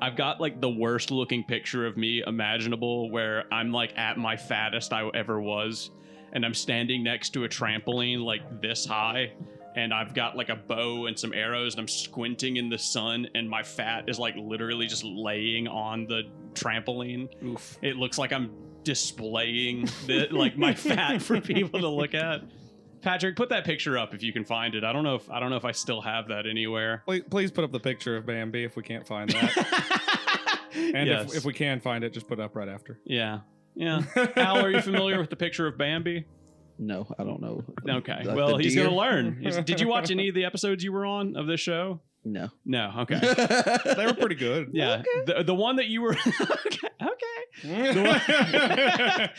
I've got like the worst looking picture of me imaginable, where I'm like at my fattest I ever was, and I'm standing next to a trampoline like this high, and I've got like a bow and some arrows, and I'm squinting in the sun, and my fat is like literally just laying on the trampoline. Oof. It looks like I'm displaying like my fat for people to look at. Patrick, put that picture up if you can find it. I don't know if I still have that anywhere. Please put up the picture of Bambi if we can't find that. And yes. if we can find it, just put it up right after. Yeah. Al, are you familiar with the picture of Bambi? No, I don't know. Okay. Well, he's going to learn. Did you watch any of the episodes you were on of this show? No. Okay. They were pretty good. Yeah. Okay. The one that you were... okay. The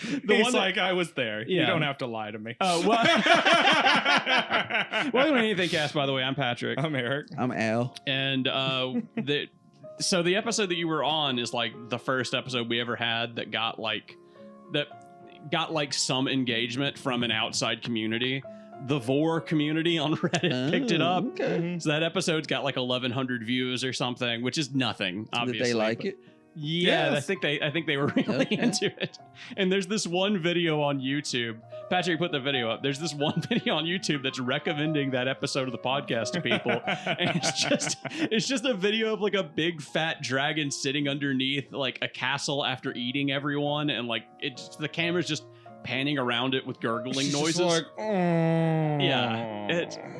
one like I was there. Yeah. You don't have to lie to me. Oh, well. Welcome to AnythingCast, by the way. I'm Patrick. I'm Eric. I'm Al. And so the episode that you were on is like the first episode we ever had that got like some engagement from an outside community. The 𝒐𝒍𝒂𝒚𝒊𝒈 community on Reddit picked it up. Okay. So that episode's got like 1,100 views or something, which is nothing, obviously. Did they like it? Yeah, yes. I think they were really into it. And there's this one video on YouTube. Patrick put the video up. There's this one video on YouTube that's recommending that episode of the podcast to people. And it's just a video of like a big fat dragon sitting underneath like a castle after eating everyone, and like the camera's just panning around it with gurgling noises. Like, yeah.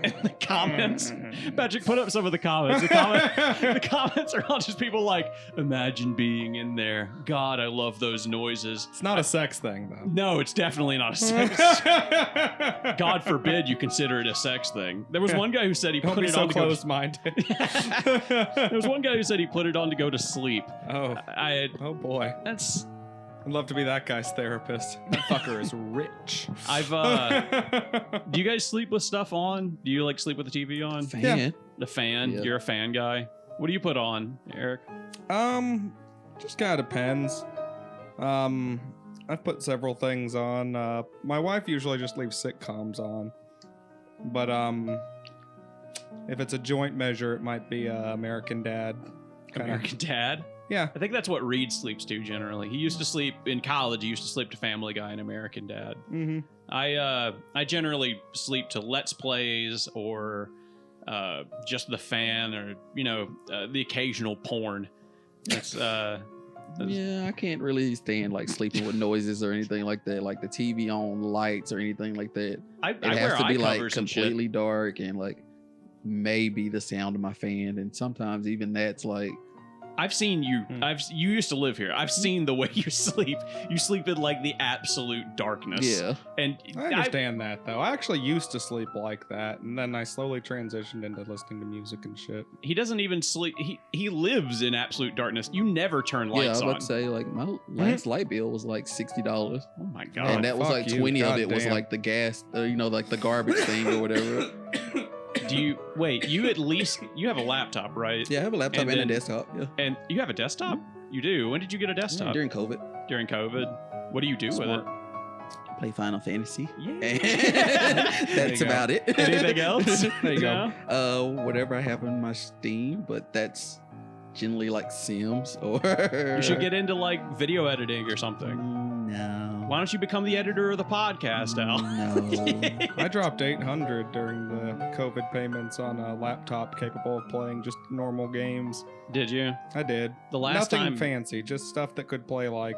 And the comments. Patrick, put up some of the comments. The comments are all just people like, imagine being in there. God, I love those noises. It's not a sex thing, though. No, it's definitely not a sex. God forbid you consider it a sex thing. There was one guy who said he put it on to close-minded. There was one guy who said he put it on to go to sleep. Oh. Oh boy. That's... I'd love to be that guy's therapist. That fucker is rich. Do you guys sleep with stuff on? Do you like sleep with the TV on? Fan. Yeah. The fan? Yeah. You're a fan guy. What do you put on, Eric? Just kind of depends. I've put several things on. My wife usually just leaves sitcoms on. But if it's a joint measure, it might be American Dad. American Dad? Yeah. I think that's what Reed sleeps to generally. He used to sleep in college. He used to sleep to Family Guy and American Dad. Mm-hmm. I generally sleep to Let's Plays or just the fan, or the occasional porn. That's yeah, I can't really stand like sleeping with noises or anything like that, like the TV on, lights or anything like that. It has to be like completely dark and like maybe the sound of my fan, and sometimes even that's like. I've seen you. You used to live here. I've seen the way you sleep. You sleep in like the absolute darkness. Yeah. And I understand that though. I actually used to sleep like that, and then I slowly transitioned into listening to music and shit. He doesn't even sleep. He lives in absolute darkness. You never turn lights on. Yeah, I would say like my last light bill was like $60. Oh my god. And that was like 20 of it was like the gas, like the garbage thing or whatever. You have a laptop, right? Yeah, I have a laptop and a desktop. Yeah. And you have a desktop? You do. When did you get a desktop? Yeah, during COVID. During COVID. What do you do with it? Play Final Fantasy. Yeah. That's about it. Anything else? There you go. Whatever I have on my Steam, but that's generally like Sims or. You should get into like video editing or something. No. Why don't you become the editor of the podcast, Al? No. I dropped $800 during the COVID payments on a laptop capable of playing just normal games. Did you? I did. The last Nothing time... fancy, just stuff that could play like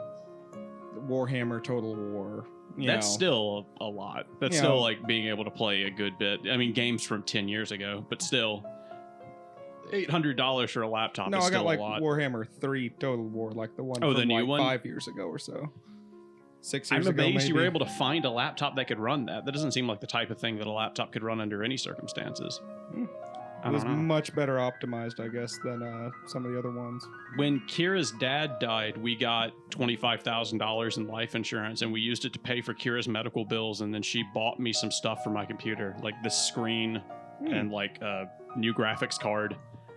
Warhammer Total War. That's still a lot. That's still like being able to play a good bit. I mean, games from 10 years ago, but still. $800 for a laptop is still a lot. No, I got like Warhammer 3 Total War, like the one from the new like one? 5 years ago or so. 6 years I'm ago, amazed maybe. you were able to find a laptop that could run that. That doesn't seem like the type of thing that a laptop could run under any circumstances. It was much better optimized, I guess, than some of the other ones. When Kira's dad died, we got $25,000 in life insurance, and we used it to pay for Kira's medical bills, and then she bought me some stuff for my computer, like the screen and like a new graphics card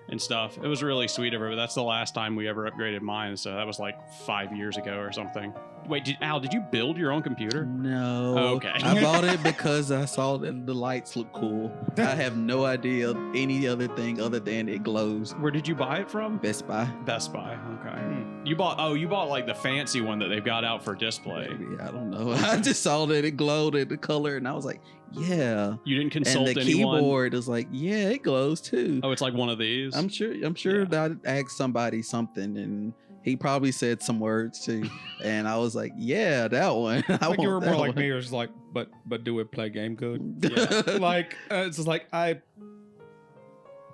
and stuff. It was really sweet of her, but that's the last time we ever upgraded mine, so that was like 5 years ago or something. Wait, did you build your own computer? No. Oh, okay. I bought it because I saw that the lights look cool. I have no idea any other thing other than it glows. Where did you buy it from? Best Buy. Best Buy. Okay. You bought like the fancy one that they've got out for display. Maybe, I don't know. I just saw that it glowed in the color, and I was like, yeah. You didn't consult and the anyone? keyboard is like, yeah, it glows too. Oh, it's like one of these. I'm sure that I asked somebody something, and he probably said some words too, and I was like, yeah, that one. I think you were more like me. You're just like, but do it play game good? Yeah. Like it's just like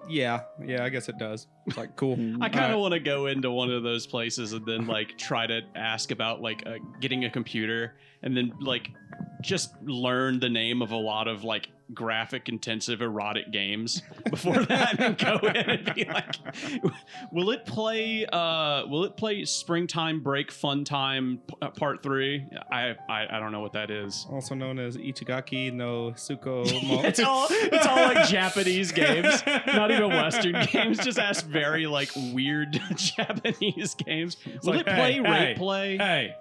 yeah, I guess it does. It's like cool. I kind of want to go into one of those places and then like try to ask about like getting a computer and then like just learn the name of a lot of like graphic intensive erotic games before that and go in and be like, will it play Springtime Break Fun Time Part 3? I don't know what that is. Also known as Ichigaki no Suko. It's all like Japanese games, not even Western games. Just ask very like weird Japanese games. Will it play Rape Play? Hey,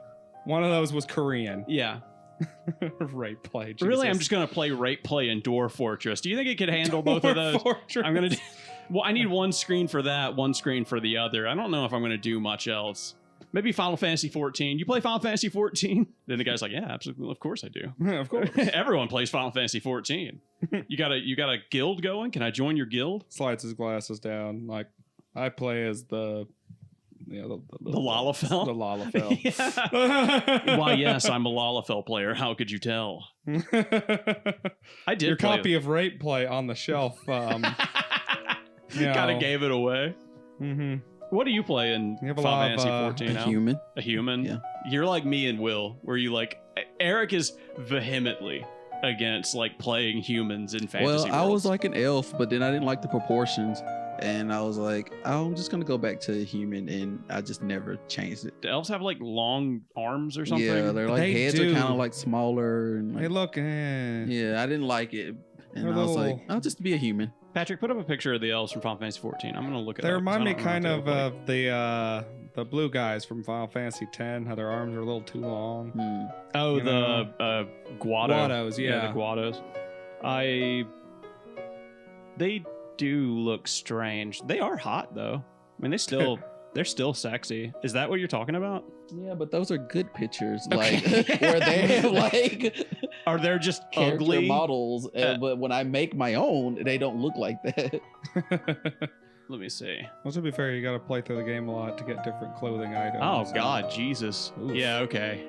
one of those was Korean. Yeah. Rape Play. Jesus. Really, I'm just gonna play Rape Play and Dwarf Fortress. Do you think it could handle both of those? Fortress. I'm gonna. Well, I need one screen for that, one screen for the other. I don't know if I'm gonna do much else. Maybe Final Fantasy 14. You play Final Fantasy 14? Then the guy's like, yeah, absolutely, of course I do. Of course. Everyone plays Final Fantasy 14. You got a guild going? Can I join your guild? Slides his glasses down. Like I play as the Lalafell? The Lalafell. Yeah. Why, yes, I'm a Lalafell player. How could you tell? I did. Your copy of Rape Play on the shelf. Kind of gave it away. Mm-hmm. What do you play in Final Fantasy 14 now? Human. A human? Yeah. You're like me and Will, where you like... Eric is vehemently against like playing humans in fantasy Well, I was worlds. like an elf, but then I didn't like the proportions. And I was like, I'm just going to go back to human, and I just never changed it. Do elves have like long arms or something? Yeah, their like They heads do. are kind of like smaller. And Hey, like, look. yeah, I didn't like it. And They're I was like, little- I'll just be a human. Patrick, put up a picture of the elves from Final Fantasy 14. I'm going to look at They that. remind me kind of the blue guys from Final Fantasy X. How their arms are a little too long. Oh, you the Guado. Guados, yeah. The Guados. They do look strange. They are hot though. I mean, they're still sexy. Is that what you're talking about? Yeah, but those are good pictures. Okay. Like, where they have like Are they just character ugly models. But when I make my own, they don't look like that. Let me see. Well, to be fair, you got to play through the game a lot to get different clothing items. Oh God, Jesus. Oof. Yeah, okay.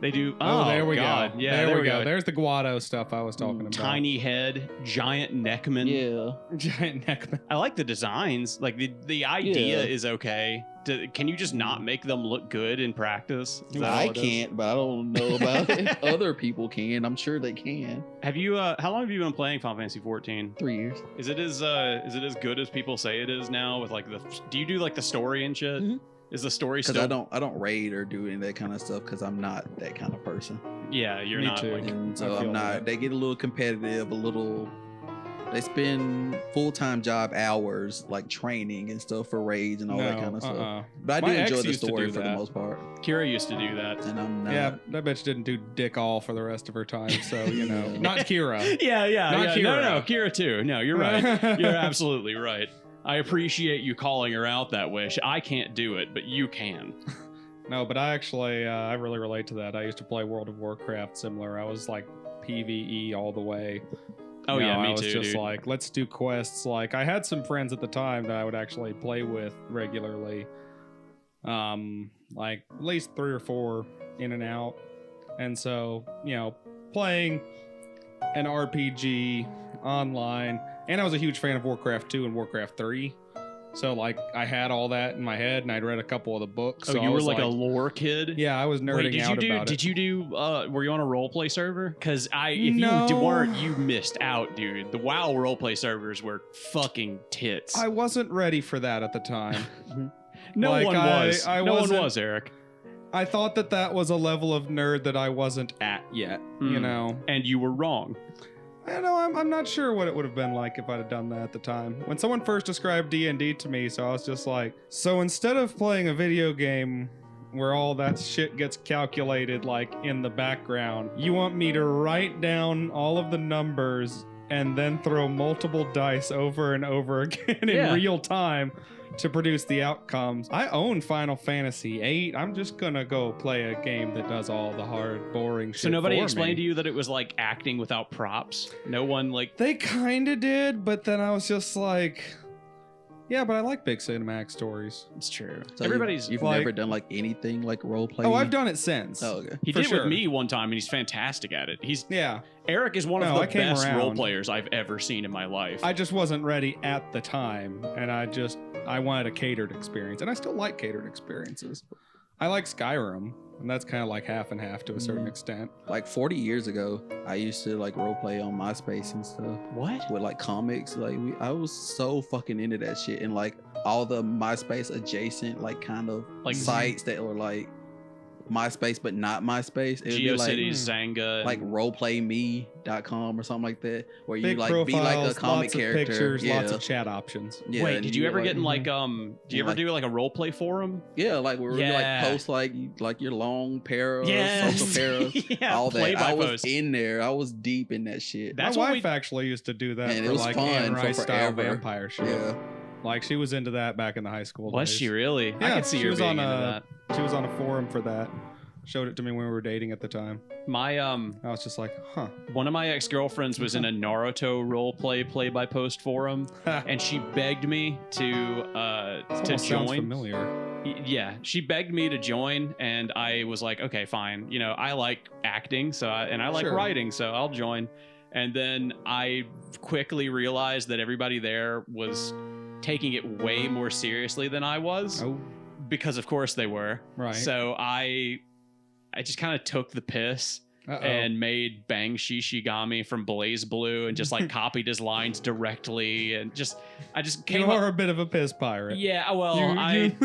They do. Oh, there we God. go. Yeah, there we go. There's the Guado stuff I was talking about. Tiny head, giant neckman. Yeah. Giant neckman. I like the designs. Like the idea Yeah. is okay. Can you just not make them look good in practice? Is that all I it is? can't, but I don't know about it. Other people can. I'm sure they can. Have you? How long have you been playing Final Fantasy 14? 3 years. Is it as good as people say it is now? With like do you do like the story and shit? Mhm. Is the story Because still? I don't raid or do any of that kind of stuff because I'm not that kind of person. Yeah, you're Me not. too. Like, And I so feel I'm not. that. They get a little competitive, a little. They spend full-time job hours like training and stuff for raids and all that kind of stuff. But I do My ex enjoy the used to story do for the that. most part, Kira used to do that. and I'm not. Yeah, that bitch didn't do dick all for the rest of her time. So, you know, Yeah. not Kira. Yeah. Not Kira. No, Kira too. No, you're right. You're absolutely right. I appreciate you calling her out that way. I can't do it, but you can. No, but I actually, I really relate to that. I used to play World of Warcraft similar. I was like PvE all the way. Oh You know, yeah, me I was too. just Dude. like, let's do quests. Like, I had some friends at the time that I would actually play with regularly. Like at least 3 or 4 in and out. And so, you know, playing an RPG online. And I was a huge fan of Warcraft 2 and Warcraft 3. So, like, I had all that in my head, and I'd read a couple of the books. Oh, so I you were was like a lore kid? Yeah, I was nerding Wait, did out you do? about Did it. you do? Were you on a roleplay server? Because if No. you weren't, you missed out, dude. The WoW roleplay servers were fucking tits. I wasn't ready for that at the time. no like, one was. I no one wasn't- was, Eric. I thought that was a level of nerd that I wasn't at yet, you Hmm. know? And you were wrong. I don't know, I'm not sure what it would have been like if I'd have done that at the time. When someone first described D&D to me, so I was just like, so instead of playing a video game where all that shit gets calculated like in the background. You want me to write down all of the numbers and then throw multiple dice over and over again in real time to produce the outcomes. I own Final Fantasy VIII. I'm just gonna go play a game that does all the hard, boring shit. So nobody for explained me. to you that it was like acting without props? No one like... They kind of did, but then I was just like, yeah, but I like big cinematic stories. It's true. So Everybody's... You've like- never done like anything like role play. Oh, I've done it since. Oh, okay. He for did sure. with me one time, and he's fantastic at it. Yeah, Eric is one No, of I the came best around. role players I've ever seen in my life. I just wasn't ready at the time, and I wanted a catered experience, and I still like catered experiences. I like Skyrim, and that's kind of like half and half to a certain extent. Like 40 years ago, I used to like role play on MySpace and stuff What? with like comics. Like I was so fucking into that shit, and like all the MySpace adjacent like kind of Like- sites that were like MySpace but not MySpace. It would be like GeoCities, Zanga. like roleplaymE.com or something like that, where you Big like profiles, be like a comic lots of character. pictures, yeah. lots of chat options. Yeah, Wait, and did you ever would, get in like, like do you Yeah, ever like- do like a role play forum? Yeah, like where you Yeah. like post like your long para, Yes. social para, Yeah, all that. play by I was post. in there. I was deep in that shit. That's My what wife actually used to do that Man, it for was like fun Anne for Rice style forever. vampire shit. Yeah. Like she was into that back in the high school Was days. she really? I Yeah, could see she her was being on into that. She was on a forum for that. Showed it to me when we were dating at the time. My I was just like, huh. one of my ex-girlfriends was in a Naruto role play by post forum, and she begged me to Sounds join. familiar. Yeah, she begged me to join, and I was like, okay, fine. You know, I like acting, and I like Sure. writing, so I'll join. And then I quickly realized that everybody there was taking it way more seriously than I was, Oh, because of course they were. right. So I just kind of took the piss Uh-oh. and made Bang Shishigami from Blaze Blue and just like copied his lines directly, and I just came you up. are a bit of a piss pirate. Yeah, well,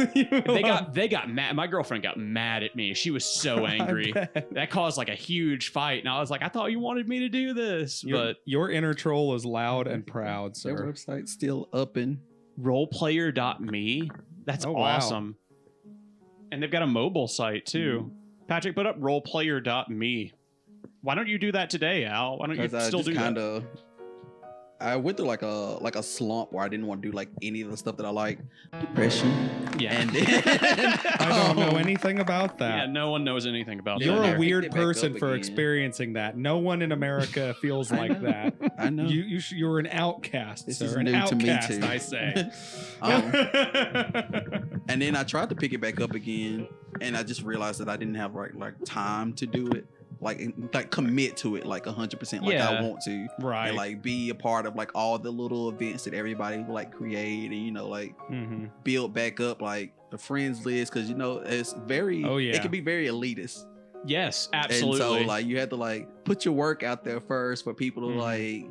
they got mad. My girlfriend got mad at me. She was so angry. That caused like a huge fight, and I was like, I thought you wanted me to do this, but Your inner troll is loud and proud, Their sir. website's still up and roleplayer.me, that's Oh, wow. awesome. And they've got a mobile site too. Patrick, put up roleplayer.me. Why don't you do that today, Al? Why don't you because I still just do that? kind of I went through like a slump where I didn't want to do like any of the stuff that I like. Depression. Yeah. And then I don't know anything about that. Yeah, no one knows anything about Yeah, You're that. a picked weird it back person up for again. experiencing that. No one in America feels I like know. that. I know. You're an outcast, This sir. is An new to me, outcast, too. I say. And then I tried to pick it back up again, and I just realized that I didn't have like time to do it, like commit to it like 100%, like Yeah. I want to, Right. and like be a part of like all the little events that everybody like create, and like Mhm. build back up like the friends list, because it's very, Oh, yeah. it can be very elitist, Yes, absolutely. and so like you have to like put your work out there first for people to Mhm. like.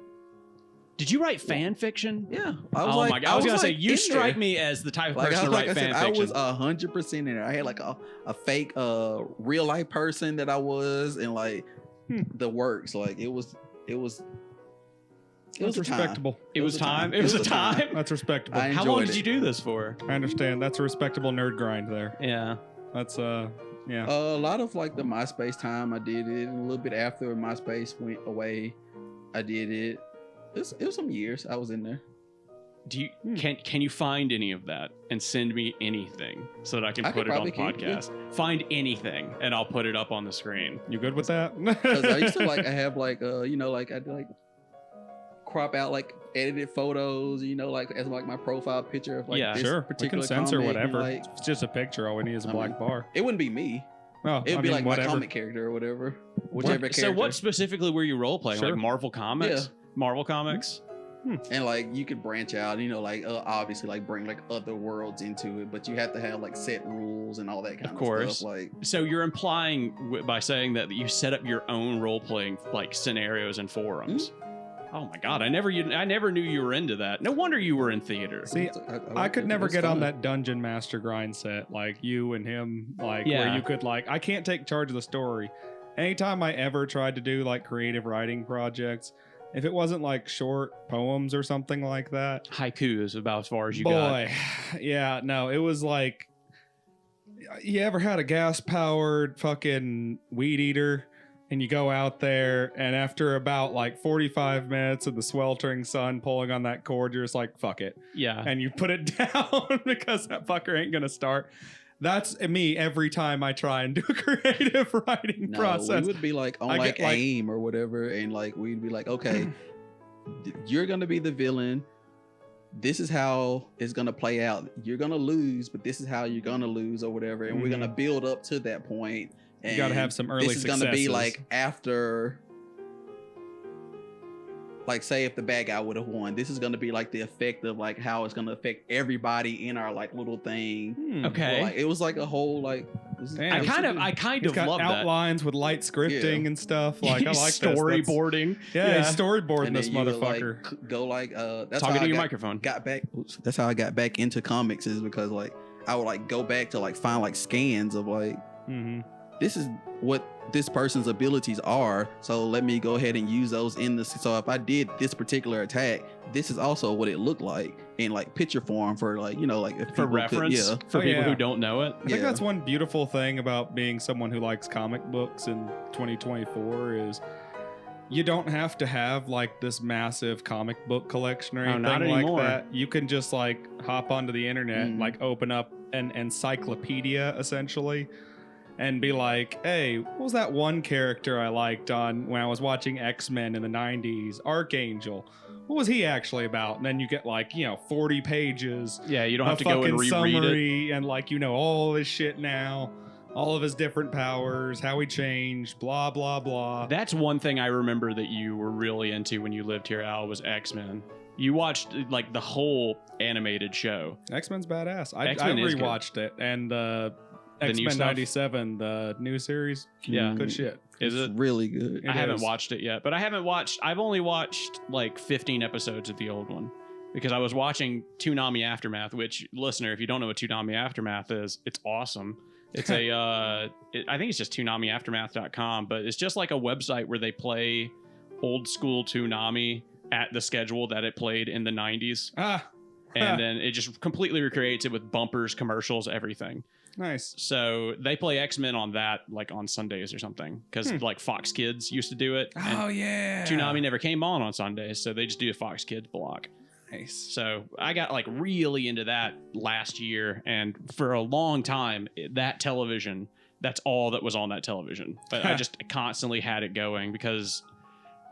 Did you write fan fiction? Yeah, Oh my god! I was gonna say you in strike there. me as the type of Like, person to like write I said, fan I fiction. was 100% in there. I had like a fake real life person that I was, and like the works. Like it was That's a time. respectable. It was time. It was a time. That's respectable. I How long enjoyed did you it. do this for? I understand. That's a respectable nerd grind there. Yeah. That's yeah. A lot of like the MySpace time, I did it. And a little bit after MySpace went away, I did it. It was some years I was in there. Do you can you find any of that and send me anything so that I can I put could it on the probably keep it. podcast? Find anything and I'll put it up on the screen. You good with that? Because I used to like I have like like I'd like crop out like edited photos, like as like my profile picture of like Yeah, this Sure. We can particular censor comic, and, whatever. like, It's just a picture. All we need is a I black mean, bar. it wouldn't be me. Oh, It would I be mean, like whatever. my comic character or whatever. Whichever character. So what specifically were you role playing? Sure. Like Marvel Comics? Marvel Comics? And like you could branch out, like obviously like bring like other worlds into it, but you have to have like set rules and all that kind of course. stuff. Like So you're implying by saying that you set up your own role playing like scenarios and forums. Oh my god, I never knew you were into that. No wonder you were in theater. See, I I could never get on fun. that dungeon master grind set like you and him, like Yeah. where you could like I can't take charge of the story. Anytime I ever tried to do like creative writing projects, if it wasn't like short poems or something like that, Haiku is about as far as you got. boy, yeah, no, it was like you ever had a gas-powered fucking weed eater and you go out there and after about like 45 minutes of the sweltering sun pulling on that cord, you're just like, fuck it. Yeah. And you put it down because that fucker ain't gonna start. That's me every time I try and do a creative writing process. We would be like on like AIM or whatever, and like we'd be like, okay, you're gonna be the villain. This is how it's gonna play out. You're gonna lose, but this is how you're gonna lose or whatever. And we're gonna build up to that point. And you gotta have some early successes. This is gonna be like after, like say if the bad guy would have won, this is gonna be like the effect of like how it's gonna affect everybody in our like little thing. Okay. Like, it was like a whole like. I kind of love that. Outlines with light scripting and stuff. Like I like storyboarding. He's storyboarding this motherfucker. Like, go like that's talking how to I your microphone. That's how I got back into comics, is because like I would like go back to like find like scans of like this is what this person's abilities are, so let me go ahead and use those in the. So if I did this particular attack, this is also what it looked like in like picture form for like, you know, like if for reference for people who don't know it. I think that's one beautiful thing about being someone who likes comic books in 2024 is you don't have to have like this massive comic book collection or anything like that. You can just like hop onto the internet and like open up an encyclopedia essentially and be like, hey, what was that one character I liked on when I was watching X-Men in the 90s? Archangel. What was he actually about? And then you get like, 40 pages. Yeah, you don't have to go and reread it. And like, all this shit now. All of his different powers, how he changed, blah, blah, blah. That's one thing I remember that you were really into when you lived here, Al, was X-Men. You watched like the whole animated show. X-Men's badass. I rewatched it. And X-Men 97, the new series. Yeah. Good shit. Is it? Really good. I haven't watched it yet, but I've only watched like 15 episodes of the old one because I was watching Toonami Aftermath, which, listener, if you don't know what Toonami Aftermath is, it's awesome. It's I think it's just ToonamiAftermath.com, but it's just like a website where they play old school Toonami at the schedule that it played in the 90s. And then it just completely recreates it with bumpers, commercials, everything. Nice. So they play X-Men on that, like on Sundays or something, because like Fox Kids used to do it. Oh, yeah. Toonami never came on Sundays, so they just do a Fox Kids block. Nice. So I got like really into that last year, and for a long time, that television, that's all that was on that television. But I just constantly had it going because,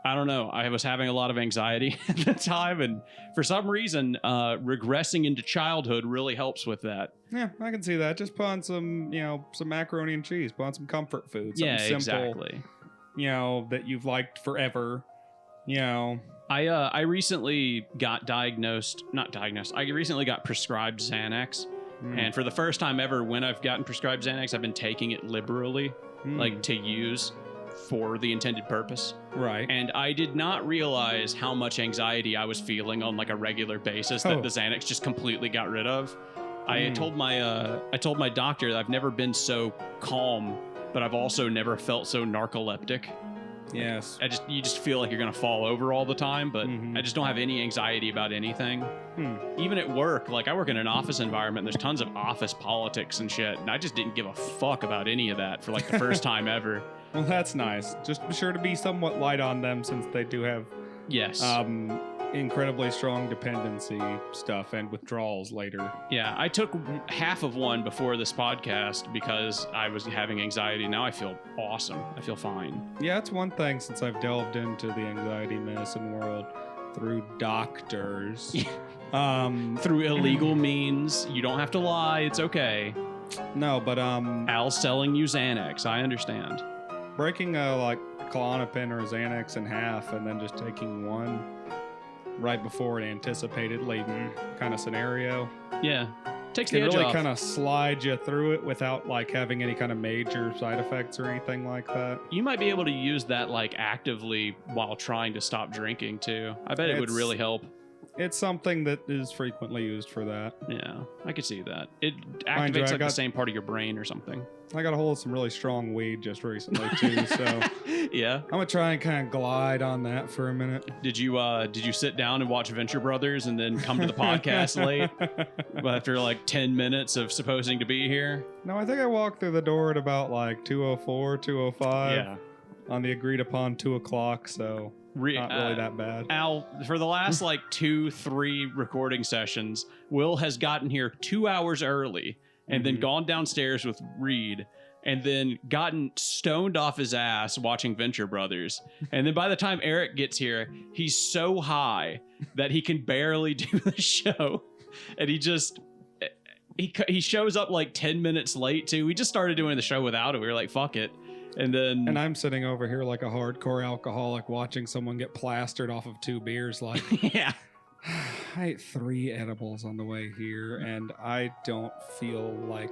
I don't know, I was having a lot of anxiety at the time, and for some reason, regressing into childhood really helps with that. Yeah, I can see that. Just put on some, some macaroni and cheese. Put on some comfort food. Something simple, exactly. That you've liked forever. I recently got I recently got prescribed Xanax. And for the first time ever, when I've gotten prescribed Xanax, I've been taking it liberally, like to use for the intended purpose. Right. And I did not realize how much anxiety I was feeling on like a regular basis that the Xanax just completely got rid of. I told my doctor that I've never been so calm, but I've also never felt so narcoleptic. Yes. You just feel like you're gonna fall over all the time, but I just don't have any anxiety about anything. Even at work, like I work in an office environment, and there's tons of office politics and shit, and I just didn't give a fuck about any of that for like the first time ever. Well, that's nice. Just be sure to be somewhat light on them since they do have incredibly strong dependency stuff and withdrawals later. Yeah, I took half of one before this podcast because I was having anxiety. Now I feel awesome. I feel fine. Yeah, that's one thing since I've delved into the anxiety medicine world through doctors. Through illegal means. You don't have to lie. It's okay. No, but Al's selling you Xanax. I understand. Breaking a Klonopin or a Xanax in half and then just taking one right before an anticipatedly kind of scenario. Yeah. Takes the edge off. It really kind of slides you through it without like having any kind of major side effects or anything like that. You might be able to use that like actively while trying to stop drinking too. I bet it would really help. it's something that is frequently used for that. Yeah, I could see that. It Mind you, activates I like the got- same part of your brain or something. I got a hold of some really strong weed just recently too, so Yeah. I'm gonna try and kind of glide on that for a minute. Did you sit down and watch Venture Brothers and then come to the podcast late after like 10 minutes of supposing to be here? No, I think I walked through the door at about like 2:04, 2:05 Yeah. on the agreed upon 2 o'clock, so not really that bad. Al, for the last like 2-3 recording sessions, Will has gotten here 2 hours early and then gone downstairs with Reed and then gotten stoned off his ass watching Venture Brothers. And then by the time Eric gets here, he's so high that he can barely do the show. And he shows up like 10 minutes late too. We just started doing the show without him. We were like, fuck it. And I'm sitting over here like a hardcore alcoholic watching someone get plastered off of 2 beers like yeah. I ate 3 edibles on the way here, and I don't feel like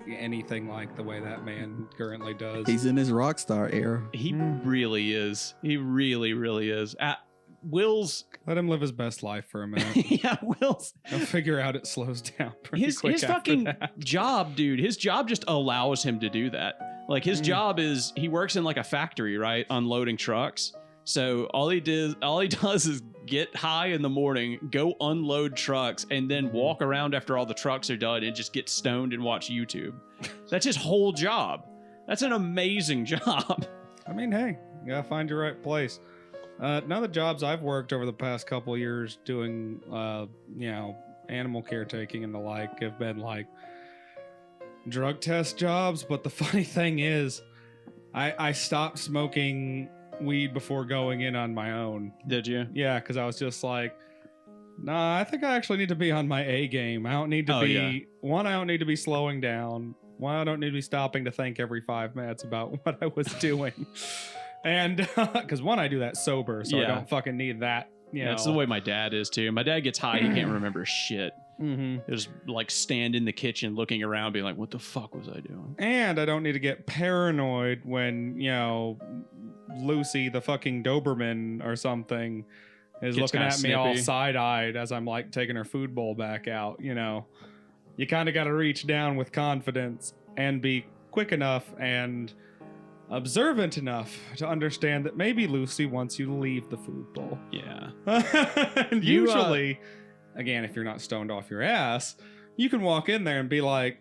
anything like the way that man currently does. He's in his rock star era. He really is. He really, really is. Will's... Let him live his best life for a minute. yeah, Will's... He'll figure out it slows down pretty His quick after fucking that. job, dude, his job just allows him to do that. Like, his job is... He works in, like, a factory, right? Unloading trucks. So all he does is get high in the morning, go unload trucks, and then walk around after all the trucks are done and just get stoned and watch YouTube. That's his whole job. That's an amazing job. I mean, hey, you gotta find your right place. None of the jobs I've worked over the past couple of years doing, animal caretaking and the like have been like drug test jobs. But the funny thing is, I stopped smoking weed before going in on my own. Did you? Yeah, because I was just like, nah, I think I actually need to be on my A game. I don't need to I don't need to be slowing down. One, I don't need to be stopping to think every 5 minutes about what I was doing. And because one, I do that sober, so I don't fucking need that. That's the way my dad is too. My dad gets high, he can't remember shit. Mm-hmm. Just like stand in the kitchen looking around, being like, what the fuck was I doing? And I don't need to get paranoid when, Lucy, the fucking Doberman or something, is Gets looking kinda at me all snippy. side-eyed as I'm like taking her food bowl back out. You kind of got to reach down with confidence and be quick enough and observant enough to understand that maybe Lucy wants you to leave the food bowl. Yeah. And usually, again, if you're not stoned off your ass, you can walk in there and be like,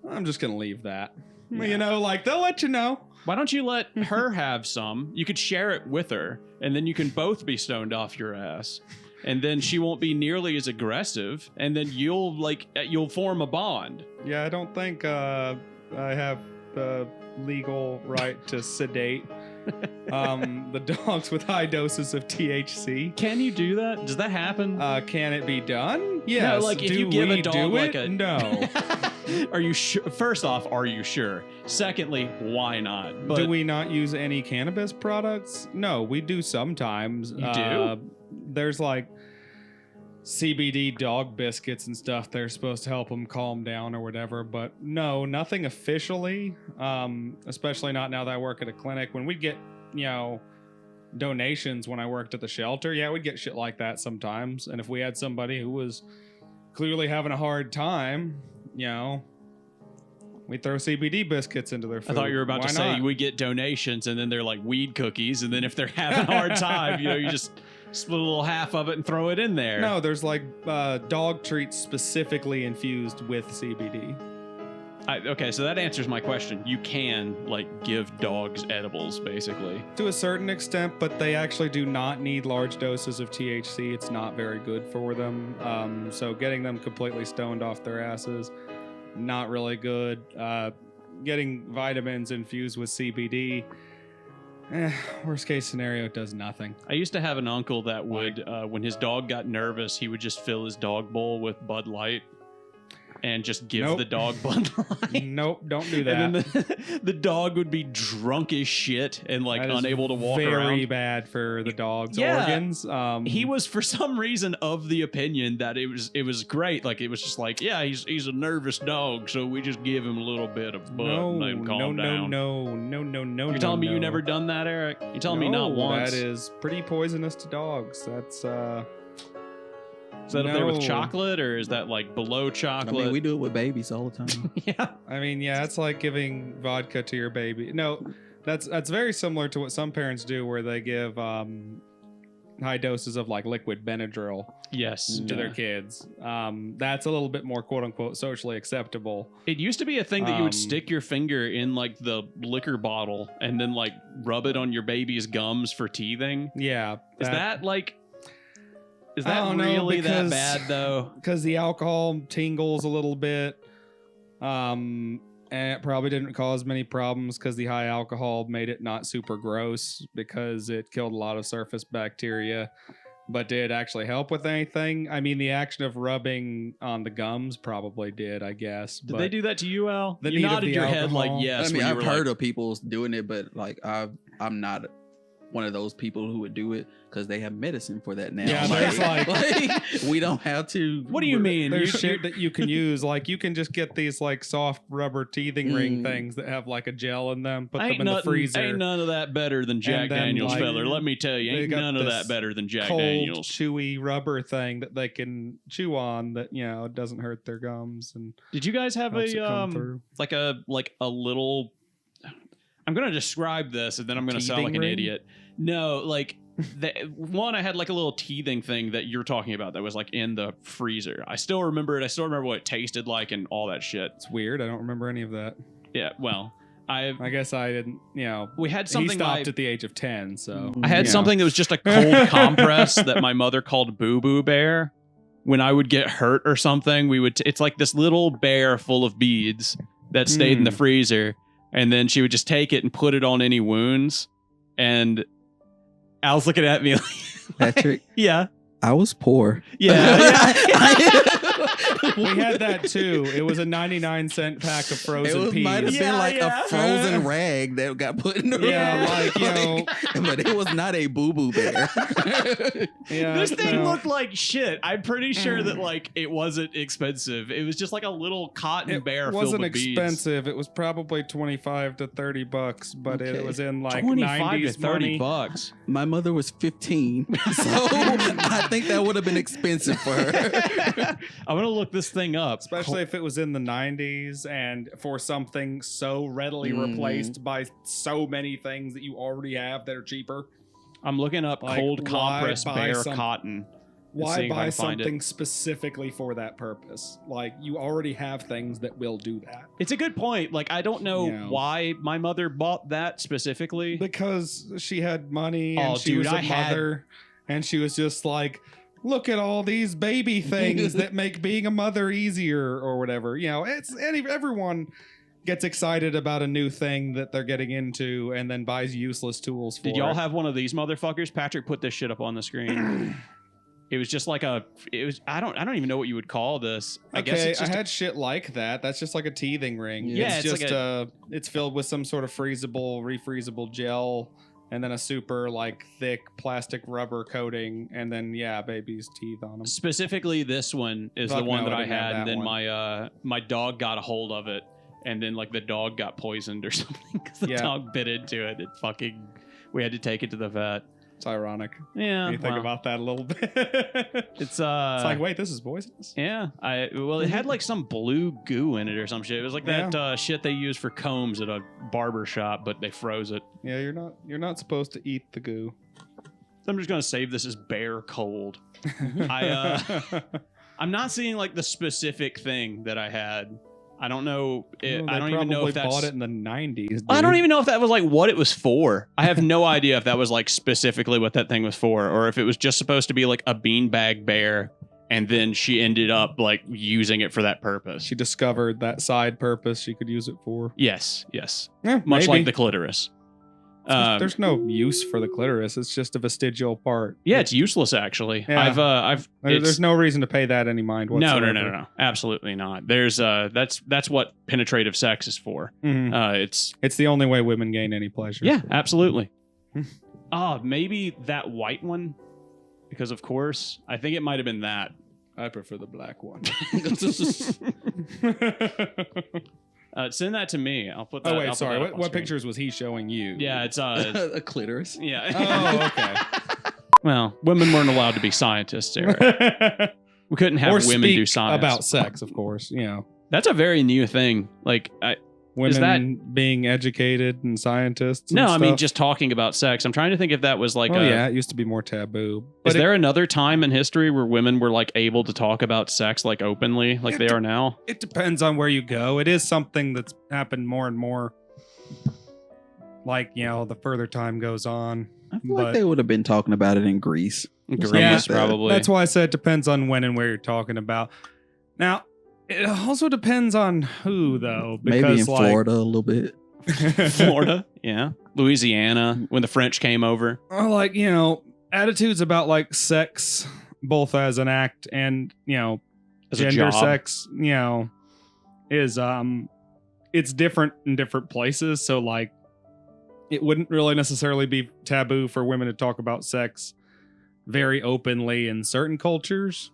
I'm just going to leave that. Yeah. They'll let you know. Why don't you let her have some? You could share it with her, and then you can both be stoned off your ass. And then she won't be nearly as aggressive, and then you'll form a bond. Yeah, I don't think I have the legal right to sedate the dogs with high doses of THC. Can you do that? Does that happen? Can it be done? Yes. No, like if do you give we a dog do like it? a No. Are you sure? First off, are you sure? Secondly, why not? But do we not use any cannabis products? No, we do sometimes. You do? There's like CBD dog biscuits and stuff. They're supposed to help them calm down or whatever. But no, nothing officially. Especially not now that I work at a clinic. When we'd get, donations when I worked at the shelter, yeah, we'd get shit like that sometimes. And if we had somebody who was clearly having a hard time, we throw CBD biscuits into their food. I thought you were about Why to say not? we get donations and then they're like weed cookies, and then if they're having a hard time, you just split a little half of it and throw it in there. No, there's like dog treats specifically infused with CBD. Okay, so that answers my question. You can give dogs edibles, basically. To a certain extent, but they actually do not need large doses of THC. It's not very good for them. So getting them completely stoned off their asses, not really good. Getting vitamins infused with CBD, worst case scenario, it does nothing. I used to have an uncle that would, when his dog got nervous, he would just fill his dog bowl with Bud Light and just give the dog Bud Light. Nope, don't do that. And then the dog would be drunk as shit and That is unable to walk around. Very bad for the dog's Yeah. organs. He was for some reason of the opinion that it was great. Like it was just like, yeah, he's a nervous dog, so we just give him a little bit of Bud and let him calm down. No. You're telling me you never done that, Eric? You're telling me not once? That is pretty poisonous to dogs. That's Is that up there with No. chocolate, or is that like below I chocolate? mean, we do it with babies all the time. Yeah. I mean, yeah, it's like giving vodka to your baby. No, that's very similar to what some parents do, where they give high doses of like liquid Benadryl Yes. to their kids. That's a little bit more quote unquote socially acceptable. It used to be a thing that you would Um, stick your finger in like the liquor bottle and then like rub it on your baby's gums for teething. Yeah, Is that like? Is I that don't know, really that because- bad though? because the alcohol tingles a little bit. And it probably didn't cause many problems because the high alcohol made it not super gross because it killed a lot of surface bacteria. But did it actually help with anything? I mean, the action of rubbing on the gums probably did, I guess. Did they do that to you, Al? the You need of nodded the your head like alcohol. yes. I mean, when you I've were heard like, of people doing it, but like I'm not one of those people who would do it because they have medicine for that now. Yeah, there's like- we don't have to. What do you mean? There's You- shit that you can use. Like, you can just get these, like, soft rubber teething ring things that have, like, a gel in them. Put them in the freezer. Ain't none of that better than Jack then, Daniels, like, feller. Let me tell you, they ain't got none of this that better than Jack cold, Daniels. chewy rubber thing that they can chew on that, you know, doesn't hurt their gums and Did you guys have helps it come a through. like a little? I'm gonna describe this, and then I'm gonna sound like Teething an ring? idiot. No, like one, I had like a little teething thing that you're talking about that was like in the freezer. I still remember it. I still remember what it tasted like and all that shit. It's weird. I don't remember any of that. Yeah, well, I guess I didn't, you know. we had He something. stopped at the age of 10, so. I had you know. something that was just a cold compress that my mother called Boo Boo Bear. When I would get hurt or something, we would. It's like this little bear full of beads that stayed in the freezer, and then she would just take it and put it on any wounds. And Al's looking at me like, Patrick, yeah, I was poor. yeah. We had that too. It was a 99-cent pack of frozen It might have peas. been like Yeah. a frozen rag that got put in the Yeah, like, you know. but it was not a boo boo bear. Yeah, This thing no. looked like shit. I'm pretty sure that like it wasn't expensive. It was just like a little cotton It bear. wasn't filled with beads. expensive. It was probably $25 to $30, but it Okay. was in like 25 90s to 30 money. bucks. My mother was 15, so I think that would have been expensive for her. I'm gonna look this thing up. Especially if it was in the 90s and for something so readily replaced by so many things that you already have that are cheaper. I'm looking up Like, cold why compress buy bear some- cotton. Why seeing if I buy can find it. something specifically for that purpose? Like, you already have things that will do that. It's a good point. Like I don't know Yeah. why my mother bought that specifically. Because she had money and Oh, she dude, was a I had- mother and she was just like, look at all these baby things that make being a mother easier or whatever. You know, everyone gets excited about a new thing that they're getting into and then buys useless tools for Did y'all it. have one of these motherfuckers? Patrick put this shit up on the screen. It was just like I don't even know what you would call this. I guess Okay, it's just I had shit like that. That's just like a teething ring. Yeah, it's it's just like it's filled with some sort of refreezable gel, and then a super like thick plastic rubber coating, and then baby's teeth on them. specifically this one is the Fuck one no, that I I didn't have had, and that then one. my dog got a hold of it, and then like the dog got poisoned or something because the Yeah. dog bit into it. We had to take it to the vet. It's ironic. Yeah, You think well, about that a little bit. it's It's like, wait, this is poisonous. Yeah, it had like some blue goo in it or some shit. It was like that Yeah. shit they use for combs at a barber shop, but they froze it. Yeah, you're not supposed to eat the goo. I'm just gonna save this as bear cold. I'm not seeing like the specific thing that I had. I don't know. Well, I they don't even know if probably that's. bought it in the 90s. I don't dude. even know if that was like what it was for. I have no idea if that was like specifically what that thing was for, or if it was just supposed to be like a beanbag bear, and then she ended up like using it for that purpose. She discovered that side purpose she could use it for. Yes. Yeah, Much maybe. like the clitoris. There's no use for the clitoris. It's just a vestigial part. Yeah, it's useless actually. Yeah. There's no reason to pay that any mind no, whatsoever. no, absolutely not. There's that's what penetrative sex is for. Mhm. It's the only way women gain any pleasure. yeah, absolutely. Maybe that white one, because of course I think it might have been that. I prefer the black one. Send that to me. I'll put that. Oh I'll wait, put sorry. that up What, on what screen. pictures was he showing you? Yeah, it's A clitoris. yeah. Oh, okay. Well, women weren't allowed to be scientists, Eric. We couldn't have or women speak do science. about sex, of course. You know, That's a very new thing. Like, women being educated and scientists. no, and I mean, stuff. just talking about sex. I'm trying to think if that was like yeah, it used to be more taboo. Is there another time in history where women were like able to talk about sex like openly, like they are now? It depends on where you go. It is something that's happened more and more. Like, you know, the further time goes on. I feel like they would have been talking about it in Greece. Greece, probably. That's why I said it depends on when and where you're talking about. Now, it also depends on who, though. Because, maybe in Florida a little bit. Florida, yeah. Louisiana, when the French came over. Like, you know, attitudes about like sex, both as an act and, you know, As a gender job. sex, you know, is it's different in different places. So like it wouldn't really necessarily be taboo for women to talk about sex very openly in certain cultures.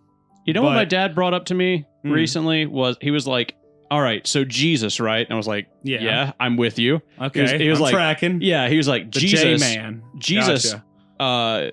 You know what my But- dad brought up to me recently was he was like, all right, so Jesus, right? And I was like, yeah, I'm with you. Okay. He was I'm like, tracking. Yeah, he was like, The Jesus, J-man. Jesus Gotcha.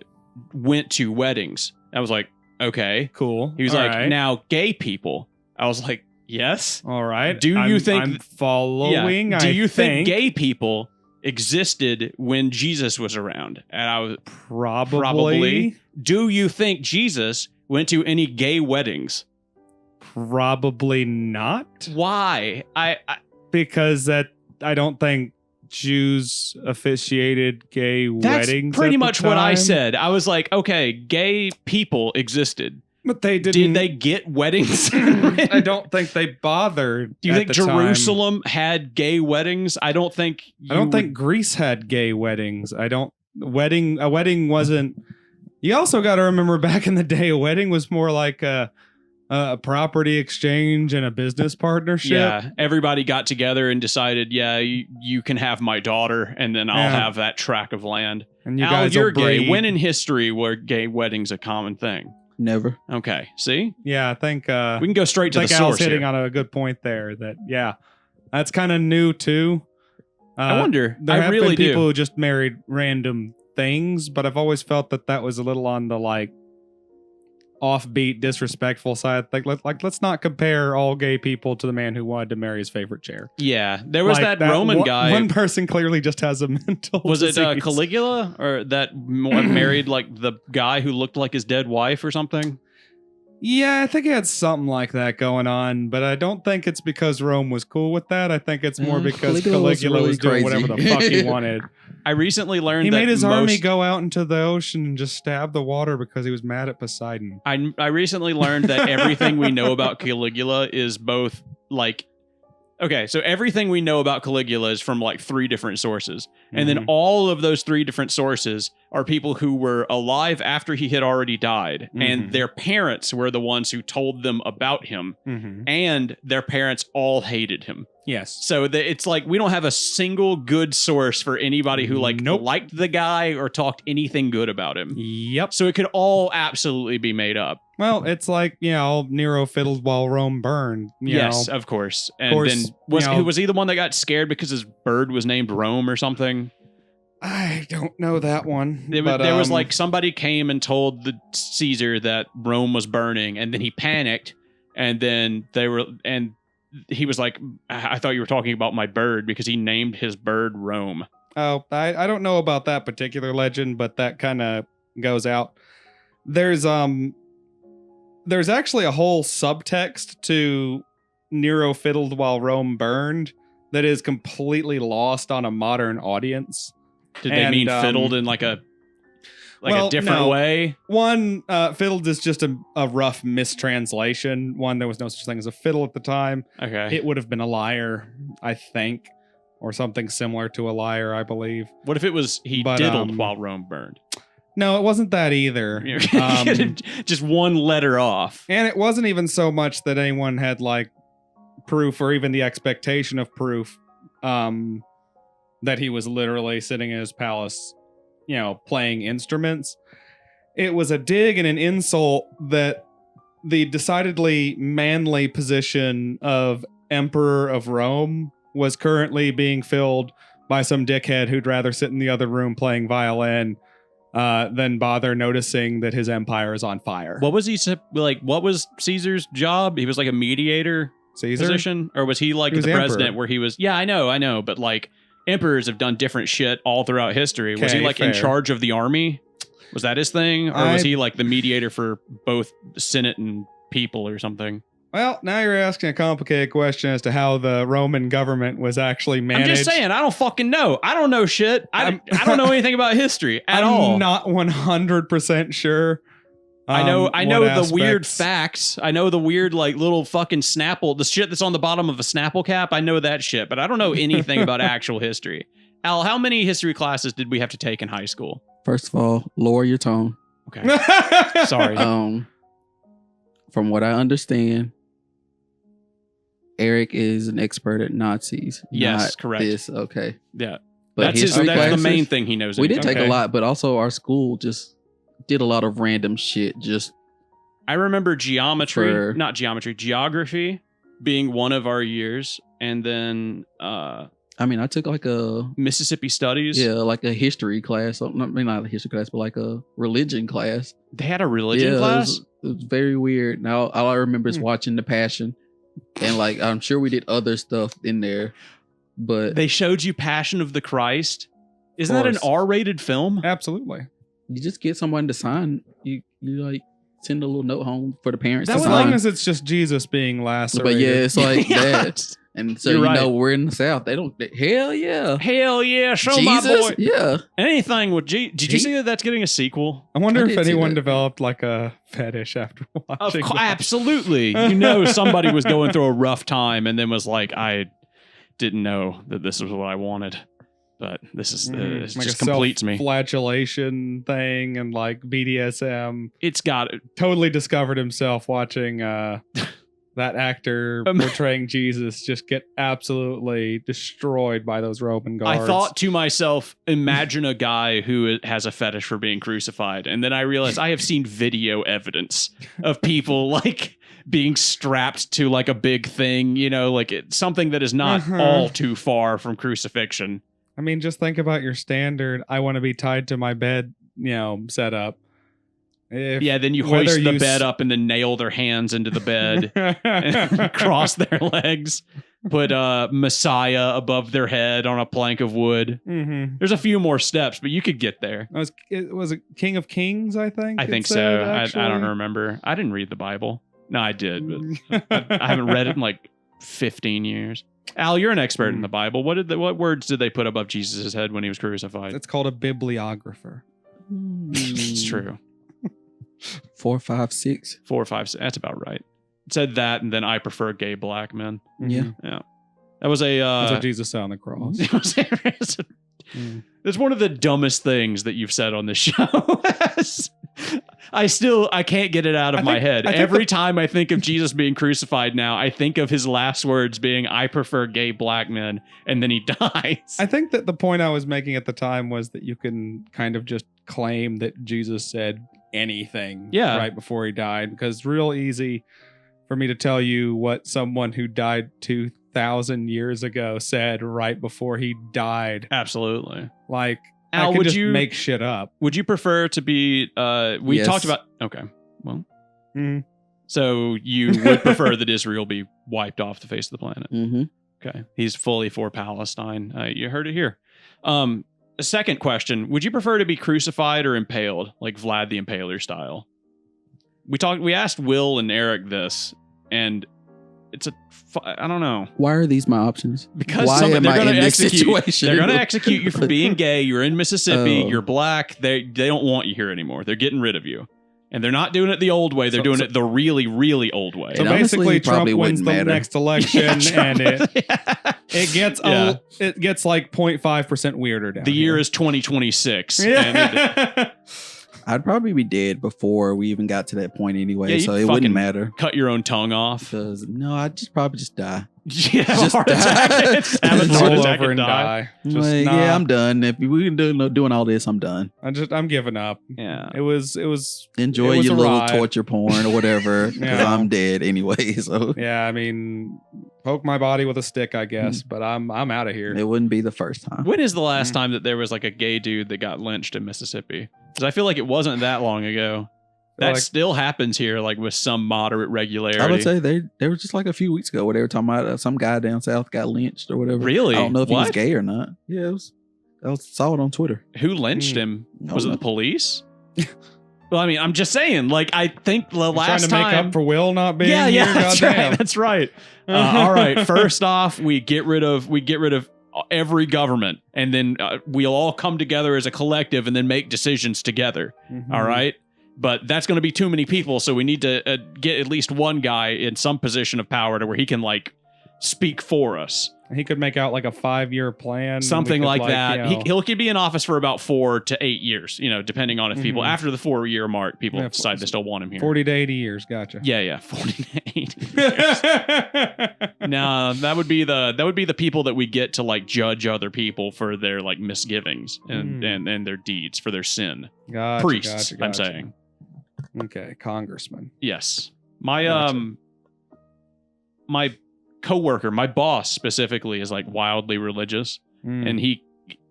went to weddings. I was like, okay. Cool. He was All like, right. now gay people. I was like, yes. All right. Do you I'm- think- I'm following? Yeah. Do you think think gay people existed when Jesus was around? And I was probably. Do you think Jesus went to any gay weddings? Probably not. Why? I Because I don't think Jews officiated gay that's weddings. pretty at the much what I time. said. I was like, okay, gay people existed. But they didn't. Did they get weddings? I don't think they bothered. Do you at think the time. Jerusalem had gay weddings? I don't think. I don't think Greece had gay weddings. A wedding wasn't. You also got to remember back in the day, a wedding was more like a property exchange and a business partnership. Yeah, everybody got together and decided, yeah, you can have my daughter, and then I'll Yeah. have that tract of land. And you Al, guys you're will gay. breed. When in history were gay weddings a common thing? Never. Okay, see, Yeah, I think we can go straight to the I think Al's source hitting here. on a good point there. That that's kind of new too. I wonder. There I have really been people do. who just married random things, but I've always felt that was a little on the like offbeat, disrespectful side. Let's not compare all gay people to the man who wanted to marry his favorite chair. Yeah, there was Like that Roman guy. One person clearly just has a mental. Was it disease. Caligula or that married like the guy who looked like his dead wife or something? Yeah, I think he had something like that going on, but I don't think it's because Rome was cool with that. I think it's more because Caligula was Caligula was doing really whatever the crazy. fuck he wanted. I recently learned He that made his army most- go out into the ocean and just stab the water because he was mad at Poseidon. I recently learned that everything we know about Caligula is both like okay, so everything we know about Caligula is from like 3 different sources. And then Mhm. all of those 3 different sources are people who were alive after he had already died. And Mhm. their parents were the ones who told them about him. Mm-hmm. And their parents all hated him. Yes. So it's like we don't have a single good source for anybody who like Nope. liked the guy or talked anything good about him. Yep. So it could all absolutely be made up. Well, it's like, Nero fiddled while Rome burned. You Yes, know. of course. And course, then was you know- was he the one that got scared because his bird was named Rome or something? I don't know that one. There but, was like somebody came and told the Caesar that Rome was burning, and then he panicked, and then he was like, I thought you were talking about my bird because he named his bird Rome. Oh, I don't know about that particular legend, but that kind of goes out. There's actually a whole subtext to Nero fiddled while Rome burned that is completely lost on a modern audience. Did they mean fiddled in like a different no. way? One, fiddled is just a rough mistranslation. One, there was no such thing as a fiddle at the time. Okay. It would have been a lyre, I think, or something similar to a lyre, I believe. What if it was he But, diddled while Rome burned? No, it wasn't that either. Just one letter off. And it wasn't even so much that anyone had like proof or even the expectation of proof that he was literally sitting in his palace, playing instruments. It was a dig and an insult that the decidedly manly position of Emperor of Rome was currently being filled by some dickhead who'd rather sit in the other room playing violin than bother noticing that his empire is on fire. What was he like? What was Caesar's job? He was like a mediator Caesar? position, or was he like He was the the president emperor. where he was? Yeah, I know, but like emperors have done different shit all throughout history. Was he Okay, like in fair. charge of the army? Was that his thing, or was he like the mediator for both the Senate and people or something? Well, now you're asking a complicated question as to how the Roman government was actually managed. I'm just saying, I don't fucking know. I don't know shit. I don't know anything about history at all. I'm not 100% sure. I know what the weird aspects- facts. I know the weird like little fucking Snapple, the shit that's on the bottom of a Snapple cap. I know that shit, but I don't know anything about actual history. Al, how many history classes did we have to take in high school? First of all, lower your tone. Okay. Sorry. From what I understand, Eric is an expert at Nazis. Yes, not correct. This, okay. Yeah. But That's history that's the classes, main thing he knows. We did take Okay. a lot, but also our school just did a lot of random shit. Just I remember geometry, For- not geometry, geography being one of our years, and then I mean, I took like a Mississippi studies. like a history class. I mean, not a history class, but like a religion class. They had a religion Yeah, class. It was very weird. Now all I remember is Hmm. watching The Passion, and like I'm sure we did other stuff in there, but They showed you Passion of the Christ. Isn't that an course. R-rated film? Absolutely. you just get someone to sign. You like send a little note home for the parents That to was As sign. long as it's just Jesus being lacerated. But yeah, it's like that. Yes. And so You're you right. know we're in the South. They don't. Hell yeah. Hell yeah, show my Jesus. boy. Yeah. Anything with Did you He- see that that's getting a sequel? I wonder I if did see anyone that. developed like a fetish after watching that. Absolutely. You know, somebody was going through a rough time and then was like, I didn't know that this was what I wanted. But this is it Like just a completes me. self-flagellation thing and like BDSM. It's got Totally discovered himself watching that actor portraying Jesus just get absolutely destroyed by those Roman guards. I thought to myself, imagine a guy who has a fetish for being crucified. And then I realized I have seen video evidence of people like being strapped to like a big thing, you know, like something that is not all too far from crucifixion. I mean, just think about your standard, I want to be tied to my bed, setup. Yeah, then you whether hoist the you bed up and then nail their hands into the bed, and cross their legs, put Messiah above their head on a plank of wood. Mm-hmm. There's a few more steps, but you could get there. Was it King of Kings, I think? I it think said, so. I don't actually? remember. I didn't read the Bible. No, I did, but I haven't read it in like 15 years. Al, you're an expert in the Bible. What words did they put above Jesus' head when he was crucified? It's called a bibliographer. It's true. 4, 5, 6. 4, 5, 6. That's about right. It said that, and then I prefer gay black men. Yeah. Yeah. That was a. That's what Jesus said on the cross. It's one of the dumbest things that you've said on this show. I can't get it out of my head. Every time I think of Jesus being crucified now, I think of his last words being, I prefer gay black men, and then he dies. I think that the point I was making at the time was that you can kind of just claim that Jesus said anything right before he died, because it's real easy for me to tell you what someone who died 2,000 years ago said right before he died. Absolutely. Like, Al, I could would just you make shit up. Would you prefer to be we Yes. talked about okay. Well. Mhm. So you would prefer that Israel be wiped off the face of the planet. Mm-hmm. Okay. He's fully for Palestine. You heard it here. A second question. Would you prefer to be crucified or impaled, like Vlad the Impaler style? We asked Will and Eric this, and it's I don't know. Why are these my options? Because Why am I in this situation? They're going to execute you for being gay. You're in Mississippi. Oh. You're black. They don't want you here anymore. They're getting rid of you. And they're not doing it the old way. They're doing it the really, really old way. So And honestly, basically, it probably Trump wins wouldn't the matter. next election, Trump- and Yeah. it gets like 0.5% weirder down The year here. is 2026. And Yeah. I'd probably be dead before we even got to that point anyway, Yeah, so you'd it wouldn't fucking matter. cut your own tongue off. Because no, I'd probably just die. Yeah, have a Just heart die. attack. Just have a Just heart roll attack over and and die. die. Just, Like, nah, yeah, I'm done. If we can do doing all this, I'm done. I'm giving up. Yeah. It was Enjoy It was your a little ride. torture porn or whatever, because Yeah. I'm dead anyway. So yeah. I mean, poke my body with a stick, I guess. But I'm out of here. It wouldn't be the first time. When is the last time that there was like a gay dude that got lynched in Mississippi? Because I feel like it wasn't that long ago. That still happens here, like with some moderate regularity. I would say they were just like a few weeks ago where they were talking about some guy down south got lynched or whatever. Really? I don't know if he was gay or not. Yeah, I saw it on Twitter. Who lynched him? Was it the police? Well, I mean, I'm just saying. Like, I think the last time, trying to make up for Will not being here. Yeah, that's right. That's right. All right. First off, we get rid of every government, and then we'll all come together as a collective, and then make decisions together. All right. But that's going to be too many people, so we need to get at least one guy in some position of power to where he can like speak for us. He could make out like a 5-year plan, something like that. He could be in office for about 4 to 8 years, depending on if people after the 4-year mark, people decide they still want him here. 40 to 80 years, gotcha. Yeah, 40 to 80 years. No, that would be the people that we get to like judge other people for their like misgivings and their deeds, for their sin. Gotcha, Priests, gotcha. I'm saying. Okay, congressman. Yes, my my coworker, my boss specifically, is like wildly religious, and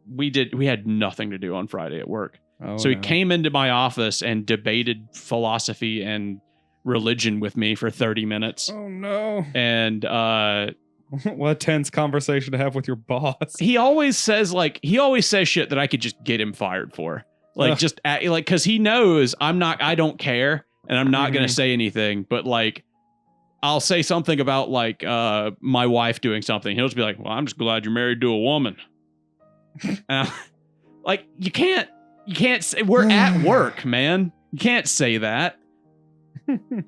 we had nothing to do on Friday at work. So he came into my office and debated philosophy and religion with me for 30 minutes. Oh no. And what a tense conversation to have with your boss. He always says shit that I could just get him fired for. Like cuz he knows I don't care, and I'm not going to say anything, but like I'll say something about like my wife doing something. He'll just be like, "Well, I'm just glad you're married to a woman." Like you can't say, we're at work, man. You can't say that.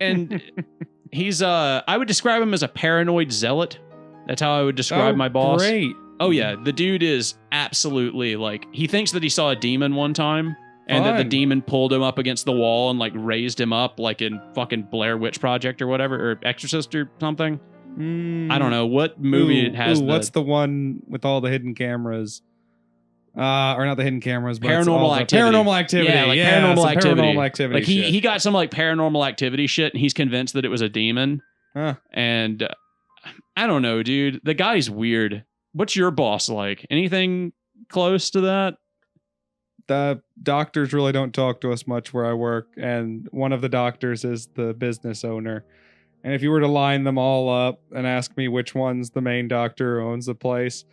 And he's I would describe him as a paranoid zealot. That's how I would describe my boss. Great. Oh yeah, the dude is absolutely like, he thinks that he saw a demon one time. And that the demon pulled him up against the wall and like raised him up like in fucking Blair Witch Project or whatever, or Exorcist or something. I don't know what movie it has. What's the one with all the hidden cameras? Or not the hidden cameras, but Paranormal Activity. Paranormal Activity. Yeah, like Paranormal Activity. Paranormal Activity. Like he got some like Paranormal Activity shit, and he's convinced that it was a demon. And I don't know, dude. The guy's weird. What's your boss like? Anything close to that? The doctors really don't talk to us much where I work, and one of the doctors is the business owner. And if you were to line them all up and ask me which one's the main doctor who owns the place,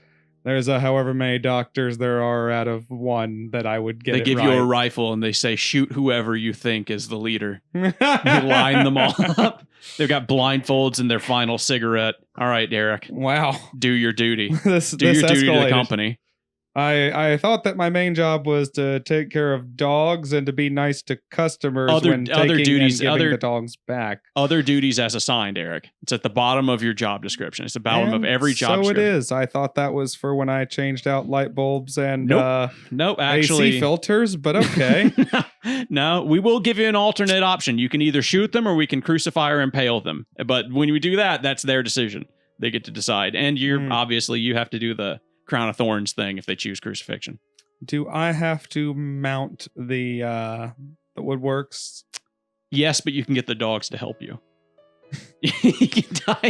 there's however many doctors there are out of one that I would get. They it give right. you a rifle and they say, shoot whoever you think is the leader. You line them all up. They've got blindfolds and their final cigarette. All right, Derek. Wow. Do your duty. Do your duty to the company. I thought that my main job was to take care of dogs and to be nice to customers when taking and giving the dogs back. Other duties as assigned, Eric. It's at the bottom of your job description. It's the bottom of every job description. So it is. I thought that was for when I changed out light bulbs and nope, actually, AC filters, but okay. No, we will give you an alternate option. You can either shoot them or we can crucify or impale them. But when we do that, that's their decision. They get to decide. And obviously you have to do the crown of thorns thing if they choose crucifixion. Do I have to mount the woodworks? Yes, but you can get the dogs to help you.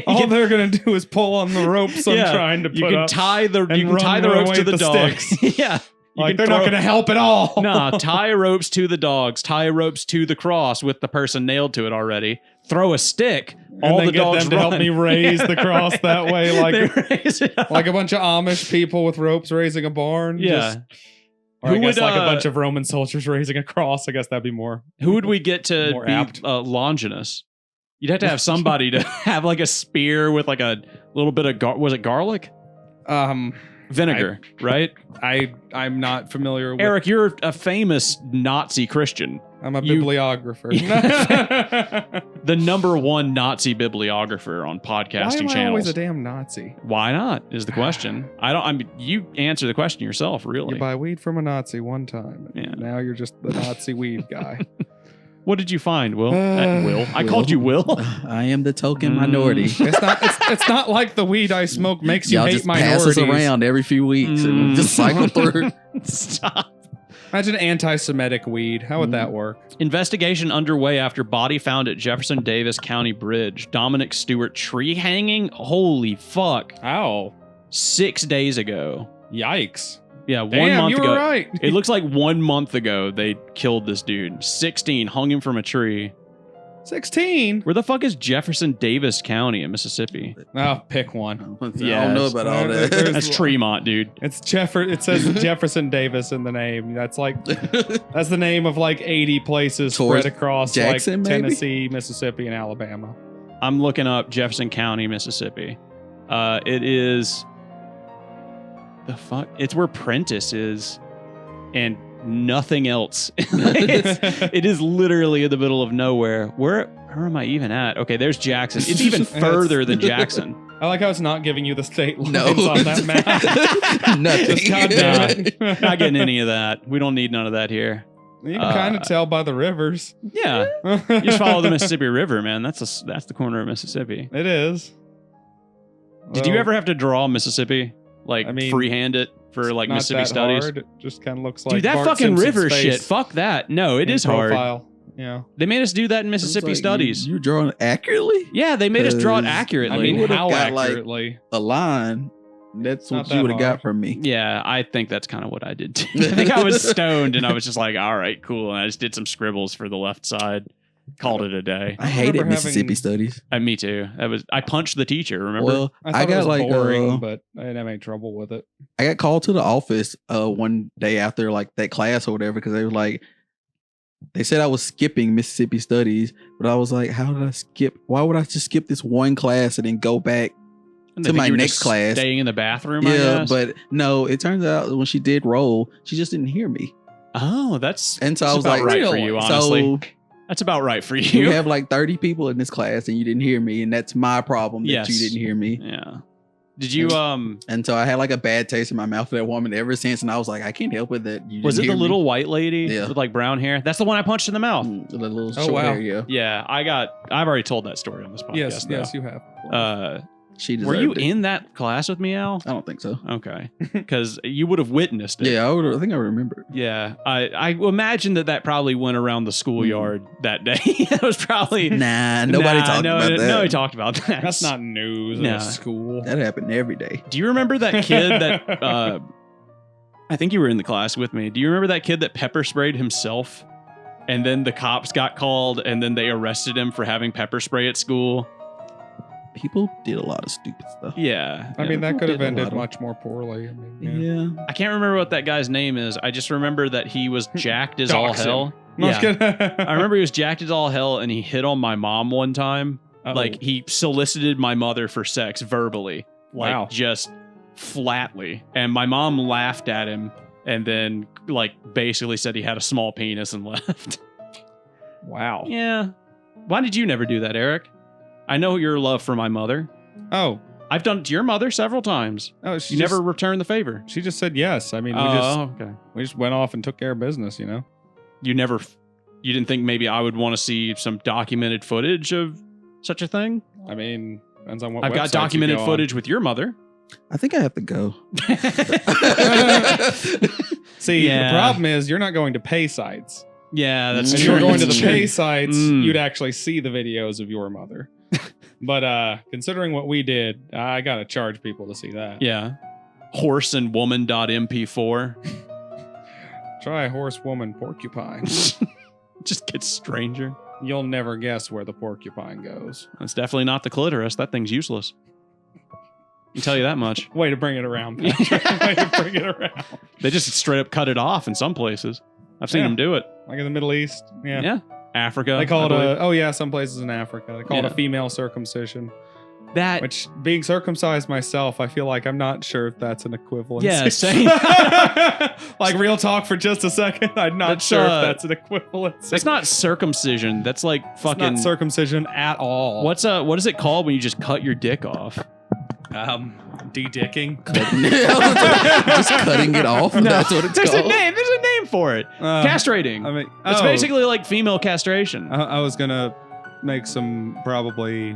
All they're gonna do is pull on the ropes I'm trying to put up. You can tie the ropes to the dogs. Yeah. Like they're not gonna help at all. No, tie ropes to the dogs, tie ropes to the cross with the person nailed to it already. Throw a stick. And all the get dogs them to help me raise the cross that way, like a bunch of Amish people with ropes raising a barn. Yeah. Or I guess like a bunch of Roman soldiers raising a cross. I guess that'd be more. Who would we get to be Longinus? You'd have to have somebody to have like a spear with like a little bit of was it garlic? Vinegar, right? I'm not familiar with... Eric, you're a famous Nazi Christian. I'm a bibliographer. The #1 Nazi bibliographer on podcasting channels. Why am I always a damn Nazi? Why not is the question. You answer the question yourself, really. You buy weed from a Nazi one time. And now you're just the Nazi weed guy. What did you find, Will? Will. I called you Will. I am the token minority. It's not like the weed I smoke makes you hate minorities. Pass us around every few weeks and just cycle through. Stop. Imagine anti-Semitic weed. How would that work? Investigation underway after body found at Jefferson Davis County Bridge. Dominic Stewart tree hanging? Holy fuck. Ow. 6 days ago. Yikes. Yeah, Damn, 1 month you ago. were right. It looks like 1 month ago they killed this dude. 16, hung him from a tree. 16? Where the fuck is Jefferson Davis County in Mississippi? Oh, pick one. I don't know about all that. That's Tremont, dude. It says Jefferson Davis in the name. That's the name of like 80 places Towards spread across Jackson, like maybe? Tennessee, Mississippi, and Alabama. I'm looking up Jefferson County, Mississippi. It is the fuck. It's where Prentice is, and nothing else. It is literally in the middle of nowhere. Where am I even at? Okay, there's Jackson. It's even further than Jackson. I like how it's not giving you the state lines No. on that map. Nothing. Just goddamn it. Not getting any of that. We don't need none of that here. You can kind of tell by the rivers. Yeah, you just follow the Mississippi River, man. That's the corner of Mississippi. It is. Did you ever have to draw Mississippi? Like I mean, freehand it for like not Mississippi that studies? hard. It just kind of looks like Dude, that Bart fucking Simpson's river face shit. Fuck that. No, it in is hard. profile. Yeah. They made us do that in It was Mississippi like, studies. You drawing accurately? Yeah, they made us draw it 'Cause, accurately. I mean, would've how got, like, accurately? A line. That's Not what that you would have got hard. from me. yeah, I think that's kind of what I did too. I think I was stoned and I was just like, all right, cool. And I just did some scribbles for the left side. Called it a day. I hated remember Mississippi having- studies. Me too. I punched the teacher, remember? Well, I thought I it got was like boring, but I didn't have any trouble with it. I got called to the office one day after like that class or whatever because they were like, they said I was skipping Mississippi studies, but I was like, how did I skip? Why would I just skip this one class and then go back? And to they think my you were next just class. Staying in the bathroom, I Yeah, guess? but no, it turns out when she did roll, she just didn't hear me. Oh, that's And so I that's was about like, right for really? you, honestly. So That's about right for you you. have like 30 people in this class and you didn't hear me, and that's my problem that Yes. you didn't hear me. Yeah. Did you And so I had like a bad taste in my mouth for that woman ever since, and I was like, I can't help it that you was it didn't the hear me. little white lady Yeah. with like brown hair? That's the one I punched in the mouth. The little Oh, short wow. hair, yeah. Yeah, I've already told that story on this podcast. Yes, you have. She Were deserved you it. in that class with me, Al? I don't think so. Okay. Because you would have witnessed it. Yeah, I think I remember. Yeah. I imagine that probably went around the schoolyard that day. That was probably. Nah, nobody talked about that. Nobody talked about that. That's not news Nah. at school. That happened every day. Do you remember that kid that. I think you were in the class with me. Do you remember that kid that pepper sprayed himself? And then the cops got called and then they arrested him for having pepper spray at school? People did a lot of stupid stuff. Yeah. I yeah. mean, that could have Did a ended lot of- much more poorly. I mean, yeah. Yeah. I can't remember what that guy's name is. I just remember that he was jacked as all Dox him. hell. No, I'm Yeah. just kidding. I remember he was jacked as all hell and he hit on my mom one time. Uh-oh. Like he solicited my mother for sex verbally. Wow. Like just flatly. And my mom laughed at him and then like basically said he had a small penis and left. Wow. Yeah. Why did you never do that, Eric? I know your love for my mother. Oh. I've done it to your mother several times. Oh, she You just, never returned the favor. She just said yes. I mean, Okay. we just went off and took care of business. You know. You didn't think maybe I would want to see some documented footage of such a thing? I mean, depends on what. I've got websites you documented go on. footage with your mother. I think I have to go. See, Yeah. the problem is you're not going to pay sites. Yeah, that's If true. you were going to the That's true. pay sites, Mm. you'd actually see the videos of your mother. But considering what we did, I gotta charge people to see that. Yeah. Horseandwoman.mp4. Try horse, woman, porcupine. Just gets stranger. You'll never guess where the porcupine goes. That's definitely not the clitoris. That thing's useless. I can tell you that much. Way to bring it around, Patrick. Way to bring it around. They just straight up cut it off in some places. I've seen Yeah. them do it. Like in the Middle East. Yeah. Yeah. Africa. They call I it believe. a, oh yeah, some places in Africa. They call it Yeah. a female circumcision. that. Which, being circumcised myself, I feel like I'm not sure if that's an equivalent. Yeah, same. Like real talk for just a second. I'm not That's, sure if that's an equivalent. That's not circumcision. That's like It's fucking. not circumcision at all. What is it called when you just cut your dick off? De-dicking? Just cutting it off. That's what it's There's called. a name. There's a name for it. Castrating. I mean, It's oh, basically like female castration. I was gonna make some probably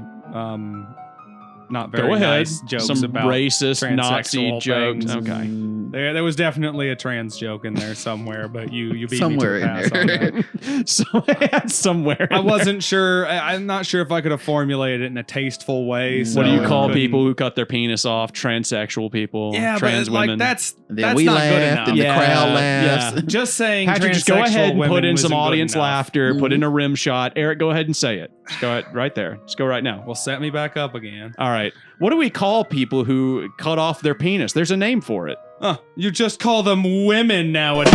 not very Go ahead. nice jokes Some about racist Nazi transsexual jokes. things. Okay. There was definitely a trans joke in there somewhere, but you beat Somewhere me to the in pass on that. Somewhere. I wasn't sure. I'm not sure if I could have formulated it in a tasteful way. What so do you I call couldn't- people who cut their penis off? Transsexual people. Yeah, trans but women. like that's Then we not laughed, good enough. and the crowd laughs. Yeah. Just saying, Patrick, just go transsexual ahead and put women in some isn't good audience enough. laughter. Put in a rim shot. Eric, go ahead and say it. Just go ahead right there. Just go right now. Well, set me back up again. All right. What do we call people who cut off their penis? There's a name for it. You just call them women nowadays.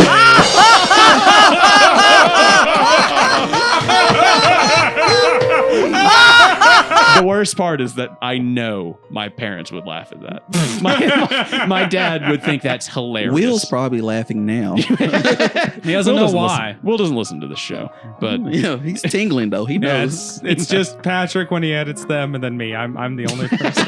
The worst part is that I know my parents would laugh at that. My dad would think that's hilarious. Will's probably laughing now. He doesn't know why. Will doesn't listen to the show, but Yeah, he's tingling though. He Yeah, knows. it's just Patrick when he edits them, and then me. I'm the only person.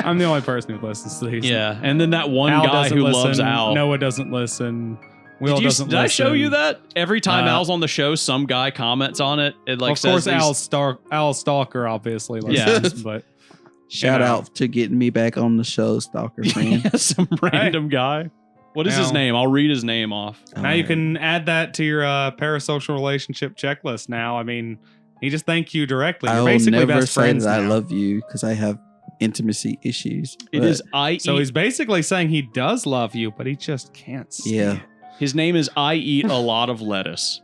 I'm the only person who listens to these. yeah. And then that one Al guy doesn't who listen. loves Al. Noah doesn't listen. Will doesn't did listen. I show you that? Every time Uh, Al's on the show, some guy comments on it. It like of says course, these- Al Stalker obviously Yeah. listens, but Shout you know. out to getting me back on the show, Stalker friend. some random guy. What is his Now- name? I'll read his name off. now you can add that to your parasocial relationship checklist. Now, I mean, he just thank you directly. You're I'll basically never best say friends that I now. love you because I have intimacy issues. It but is I So eat. he's basically saying he does love you, but he just can't. stand Yeah. it. His name is I eat a lot of lettuce.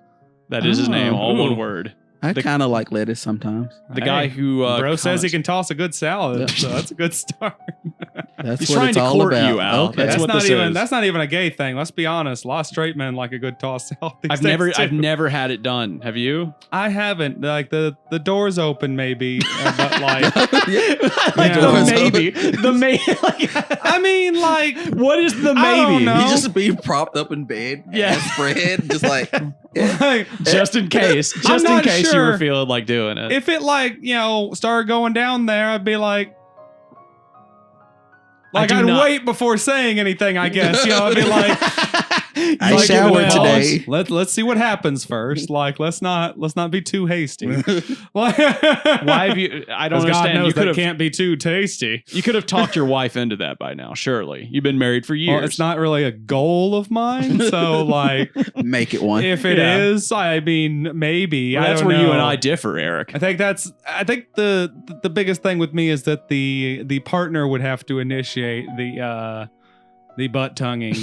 That is his Oh. name, all one Ooh. word. I The- kind of like lettuce sometimes. The guy who Bro says he comments- can toss a good salad, Yeah. so that's a good start. That's He's what trying it's to all court about. you, Al. Okay. That's what not this even is. that's not even a gay thing. Let's be honest. A lot of straight men like a good tossed salad. these I've days, I've too. never had it done. Have you? I haven't. Like the doors open maybe, but like Like Yeah. the maybe. The maybe. Like, I mean like what is the I don't maybe? know. He just be propped up in bed, Yeah. ass spread, just like like Just in case. I'm Just in not case you sure. were feeling like doing it. if it like started going down there, I'd be like. Like do I'd not- wait before saying anything, I guess. I'd be like, I like, showered well, today. Let's see what happens first. Like let's not be too hasty. Why have you? I don't Because God understand. knows You could that have. can't be too tasty. You could have talked your wife into that by now. Surely you've been married for years. Well, it's not really a goal of mine. So like, Make it one. if it Yeah. is, I mean, maybe. Well, I that's don't where you know. and I differ, Eric. I think the biggest thing with me is that the partner would have to initiate the butt tonguing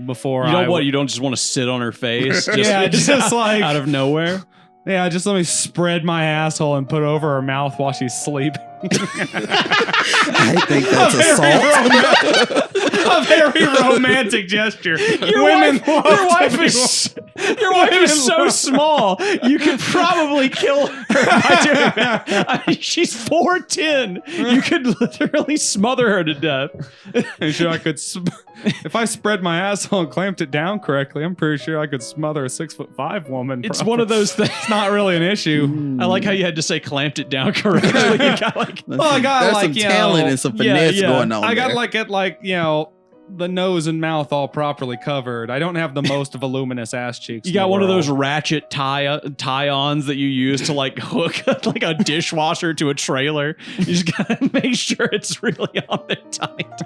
before You know I what? You don't just want to sit on her face. Just, Yeah, just like- out of nowhere. Yeah, just let me spread my asshole and put it over her mouth while she's sleeping. I think that's assault. A very romantic gesture. Your wife your wife is so small. You could probably kill her by doing that. I mean, she's 4'10". You could literally smother her to death. I'm sure I could. If I spread my asshole and clamped it down correctly, I'm pretty sure I could smother a 6'5" woman. It's probably. one of those things. It's not really an issue. I like how you had to say clamped it down correctly. You got like That's Well, I got, there's like, some you talent know, and some yeah, finesse yeah. going on. I got there. the nose and mouth all properly covered. I don't have the most voluminous ass cheeks. you in got the one of those world. ratchet tie-ons that you use to like hook like a dishwasher to a trailer. You just gotta make sure it's really on there tight.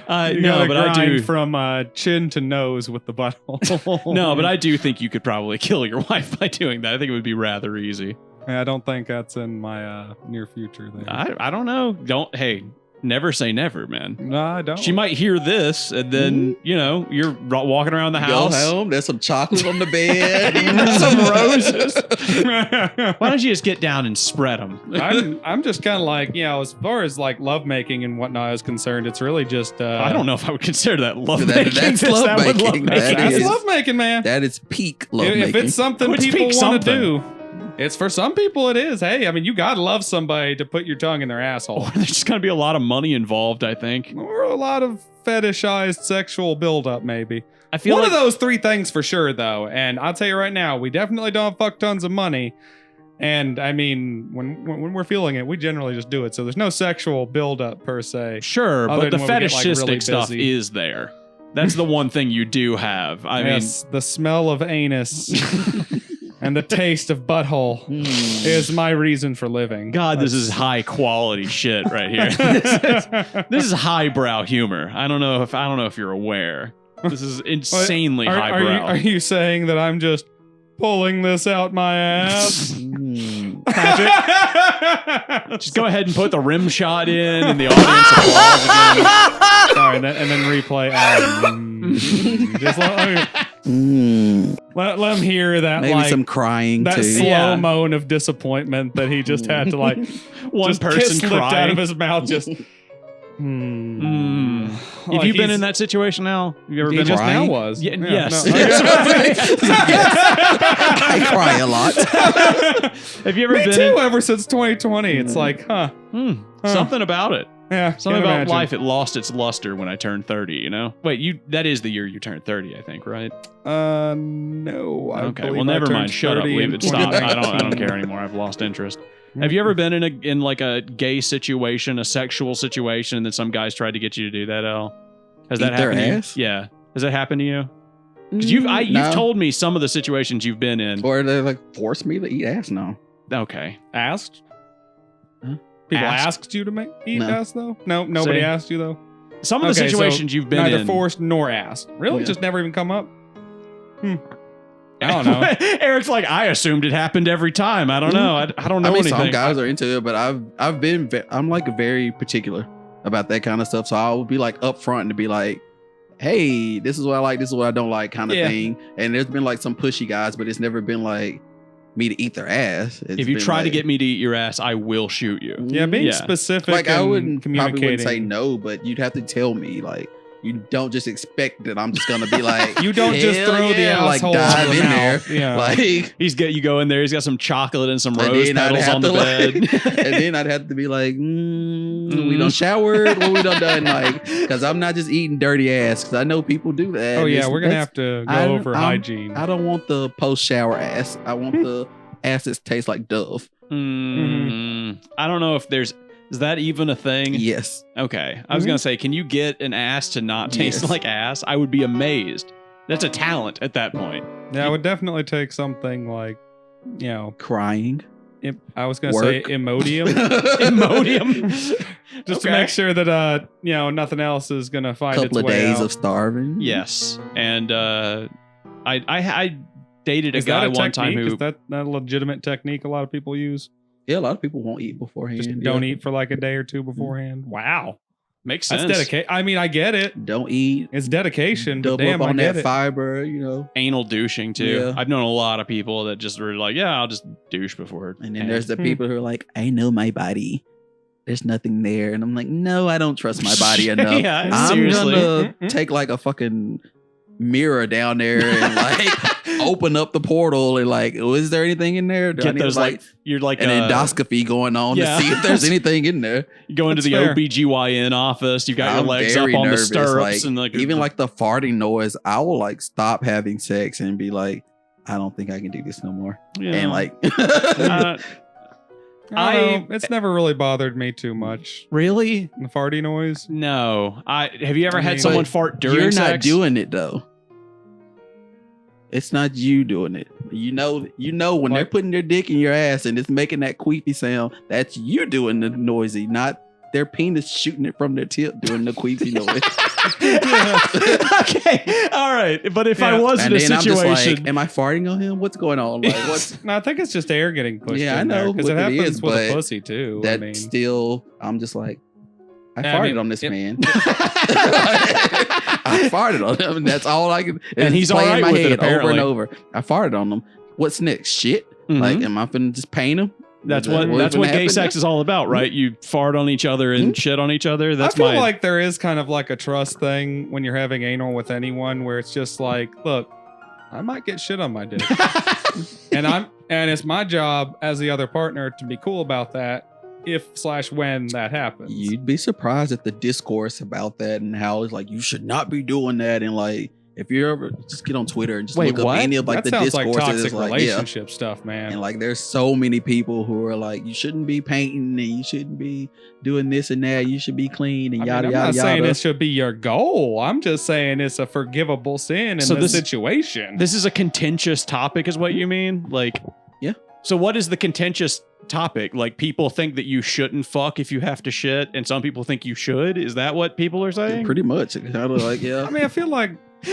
You No, gotta but I grind do. from chin to nose with the butthole. No, but I do think you could probably kill your wife by doing that. I think it would be rather easy. I don't think that's in my near future. There. I don't know. Hey, never say never, man. No, I don't. She might hear this, and then you're walking around the Go house. home. There's some chocolate on the bed. Some roses. Why don't you just get down and spread them? I'm just kind of like, as far as like lovemaking and whatnot is concerned, it's really just. I don't know if I would consider that love That- making. that's Is that what lovemaking. That That's is- lovemaking, man. That is peak love If making. it's something Which people peak want to something? do, it's for some people. It is. Hey, I mean, you gotta love somebody to put your tongue in their asshole. Or there's just gonna be a lot of money involved. I think. Or a lot of fetishized sexual buildup, maybe. I feel One like of those three things for sure, though. And I'll tell you right now, we definitely don't fuck tons of money. And I mean, when we're feeling it, we generally just do it. So there's no sexual buildup per se. sure, Other but the than when we get, like, fetishistic really stuff busy. is there. That's the one thing you do have. I mean, Yes, the smell of anus. and the taste of butthole is my reason for living. God, this is high quality shit right here. This is highbrow humor. I don't know if you're aware. This is insanely highbrow. Are you saying that I'm just pulling this out my ass? Just go ahead and put the rim shot in and the audience applause again. Sorry, and then replay. Just let him hear that. Maybe some crying that too. slow moan of disappointment that he just had to one just person kiss slipped crying out of his mouth. Just. Have you been in that situation, Al? Have you ever been just crying? now was? Yeah, Yeah, yes. no. I cry a lot. Have you ever Me been too. Ever since 2020, it's like, something about it? Yeah, Something about imagine. life. It lost its luster when I turned 30. You know. Wait, that is the year you turned 30, I think, right? No. Okay. Well, never mind. Shut up. Leave it. Stop. I don't care anymore. I've lost interest. Have you ever been in like a gay situation, a sexual situation, and then some guys tried to get you to do that, Al? Has that Eat their happened to you? ass? Yeah. Has that happened to you? Because you've told me some of the situations you've been in. Or they like force me to eat ass. No. Okay. Asked? Huh? People Asked? asked you to eat No. ass, though? No, nobody See? asked you, though? Some of the Okay, so situations you've been neither in. forced nor asked. Really? Yeah. Just never even come up? I don't know. Eric's like, I assumed it happened every time. I don't know. I don't know I mean, anything. some guys are into it, but I'm like very particular about that kind of stuff. So I would be like upfront and to be like, hey, this is what I like, this is what I don't like, kind of thing. And there's been like some pushy guys, but it's never been like me to eat their ass. If you try to get me to eat your ass, I will shoot you. Yeah, being Yeah. specific like I and wouldn't probably communicating. wouldn't say no, but you'd have to tell me like. You don't just expect that I'm just gonna be like You don't just "Hell throw the yeah," like asshole dive out of the in there, mouth. Yeah. like You go in there. He's got some chocolate and some and rose then I'd petals have on the to, bed. and then I'd have to be like, we done showered, what we done, like, because I'm not just eating dirty ass, because I know people do that. Oh, yeah, It's- we're going to that's- have to go over hygiene. I don't want the post shower ass. I want the ass that tastes like Dove. I don't know if is that even a thing? Yes. Okay. I was going to say, can you get an ass to not taste Yes. like ass? I would be amazed. That's a talent at that point. Yeah, it would definitely take something like, Crying. I was going to say Work. Imodium. Imodium. Just to make sure that, nothing else is going to find Couple its of way days out. of starving. Yes. And I dated a Is guy that a one time technique? who Is that a legitimate technique a lot of people use? Yeah, a lot of people won't eat beforehand. Just yeah. don't eat for like a day or two beforehand. Wow. makes That's sense. dedication. I mean, I get it. Don't eat. It's dedication, but Double damn, up I on get that it. fiber, Anal douching too. Yeah. I've known a lot of people that just were like, yeah, I'll just douche before. And then there's the Hmm. people who are like, I know my body. There's nothing there. And I'm like, no, I don't trust my body enough. Yeah, I'm seriously. gonna Mm-mm. take like a fucking mirror down there and like open up the portal and like, oh, is there anything in there? Do I Get need those to, like you're like an endoscopy going on yeah. to see if there's anything in there. You go into That's the fair. OBGYN office, you've got your I'm legs up very on nervous. the stirrups Like, and like even like the farting noise, I will like stop having sex and be like, I don't think I can do this no more. yeah. And like, Uh, I don't know. It's never really bothered me too much. really? The farty noise. No. Have you ever I had mean- someone But fart during you're sex? not doing it though. It's not you doing it. You know when they're Like- putting their dick in your ass and it's making that queefy sound, that's you doing the noisy, not their penis shooting it from their tip doing the queefy noise. Okay. All right. But if I Yeah. was And in a then I'm just situation, like, am I farting on him? What's going on? Like, what's No, I think it's just air getting pushed. Yeah, I in there, know because it what it happens is, with a but pussy too. that I mean, still? I'm just like, I Yeah, I farted mean, on this it- man. I farted on him, and that's all I can. And he's it's playing all right in my with it, head over apparently. and over. I farted on him. What's next? Shit. Mhm. Like, am I finna just paint him? that's Is that what what's gay finna happen? sex is all about, right? You fart on each other and shit on each other. That's I feel my like there is kind of like a trust thing when you're having anal with anyone, where it's just like, look, I might get shit on my dick, and it's my job as the other partner to be cool about that, if/when that happens. You'd be surprised at the discourse about that and how it's like you should not be doing that, and like if you're ever just get on Twitter and just Wait, look what? up any of like that the sounds like discourses, toxic like relationship stuff, man. and like there's so many people who are like, you shouldn't be painting and you shouldn't be doing this and that. You should be clean and yada I'm yada not saying yada. this should be your goal. I'm just saying it's a forgivable sin in So this this- situation. This is a contentious topic, is what you mean? Like, Yeah. So what is the contentious topic? Like, people think that you shouldn't fuck if you have to shit, and some people think you should. Is that what people are saying? Pretty much, kind of like yeah. I mean, I feel like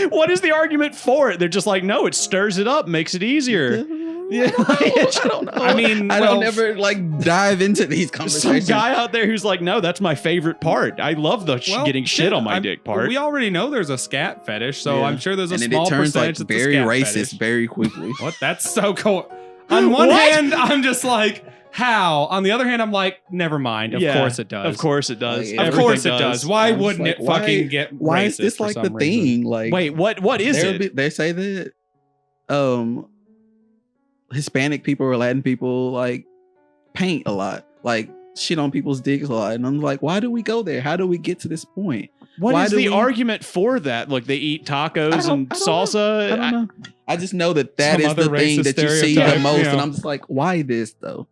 What is the argument for it? They're just like, no, it stirs it up, makes it easier. Yeah, I don't know. I mean, I well, don't ever like dive into these Some conversations. guy out there who's like, no, that's my favorite part. I love the well, getting shit on my I'm- dick part. We already know there's a scat fetish, so Yeah. I'm sure there's a and then small it turns like percentage that's a very scat racist fetish. very quickly. What? That's so cool. On one What? hand, I'm just like, how? On the other hand, I'm like, never mind. Of Yeah, course it does. Of course it does. Like, Of Everything course it does. Why I'm just wouldn't like, it fucking why- get Why is racist this for like some the reason? thing? Like, Wait, what is it? They say that Hispanic people or Latin people like paint a lot, like shit on people's dicks a lot, and I'm like, why do we go there? How do we get to this point? What Why is do the we- argument for that? Like, they eat tacos and I don't salsa? I don't know. I just know that Some is other the thing racist that you see the stereotype, most, yeah. and I'm just like, why this though?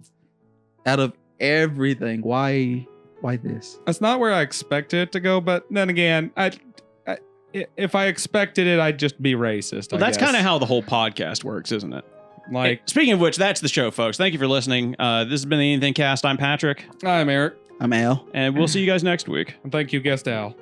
Out of everything, why this? That's not where I expected it to go, but then again, if I expected it, I'd just be racist. Well, that's kind of how the whole podcast works, isn't it? like Speaking of which, that's the show, folks. Thank you for listening. This has been the AnythingCast. I'm Patrick, I'm Eric, I'm Al. and we'll see you guys next week. and thank you, guest Al.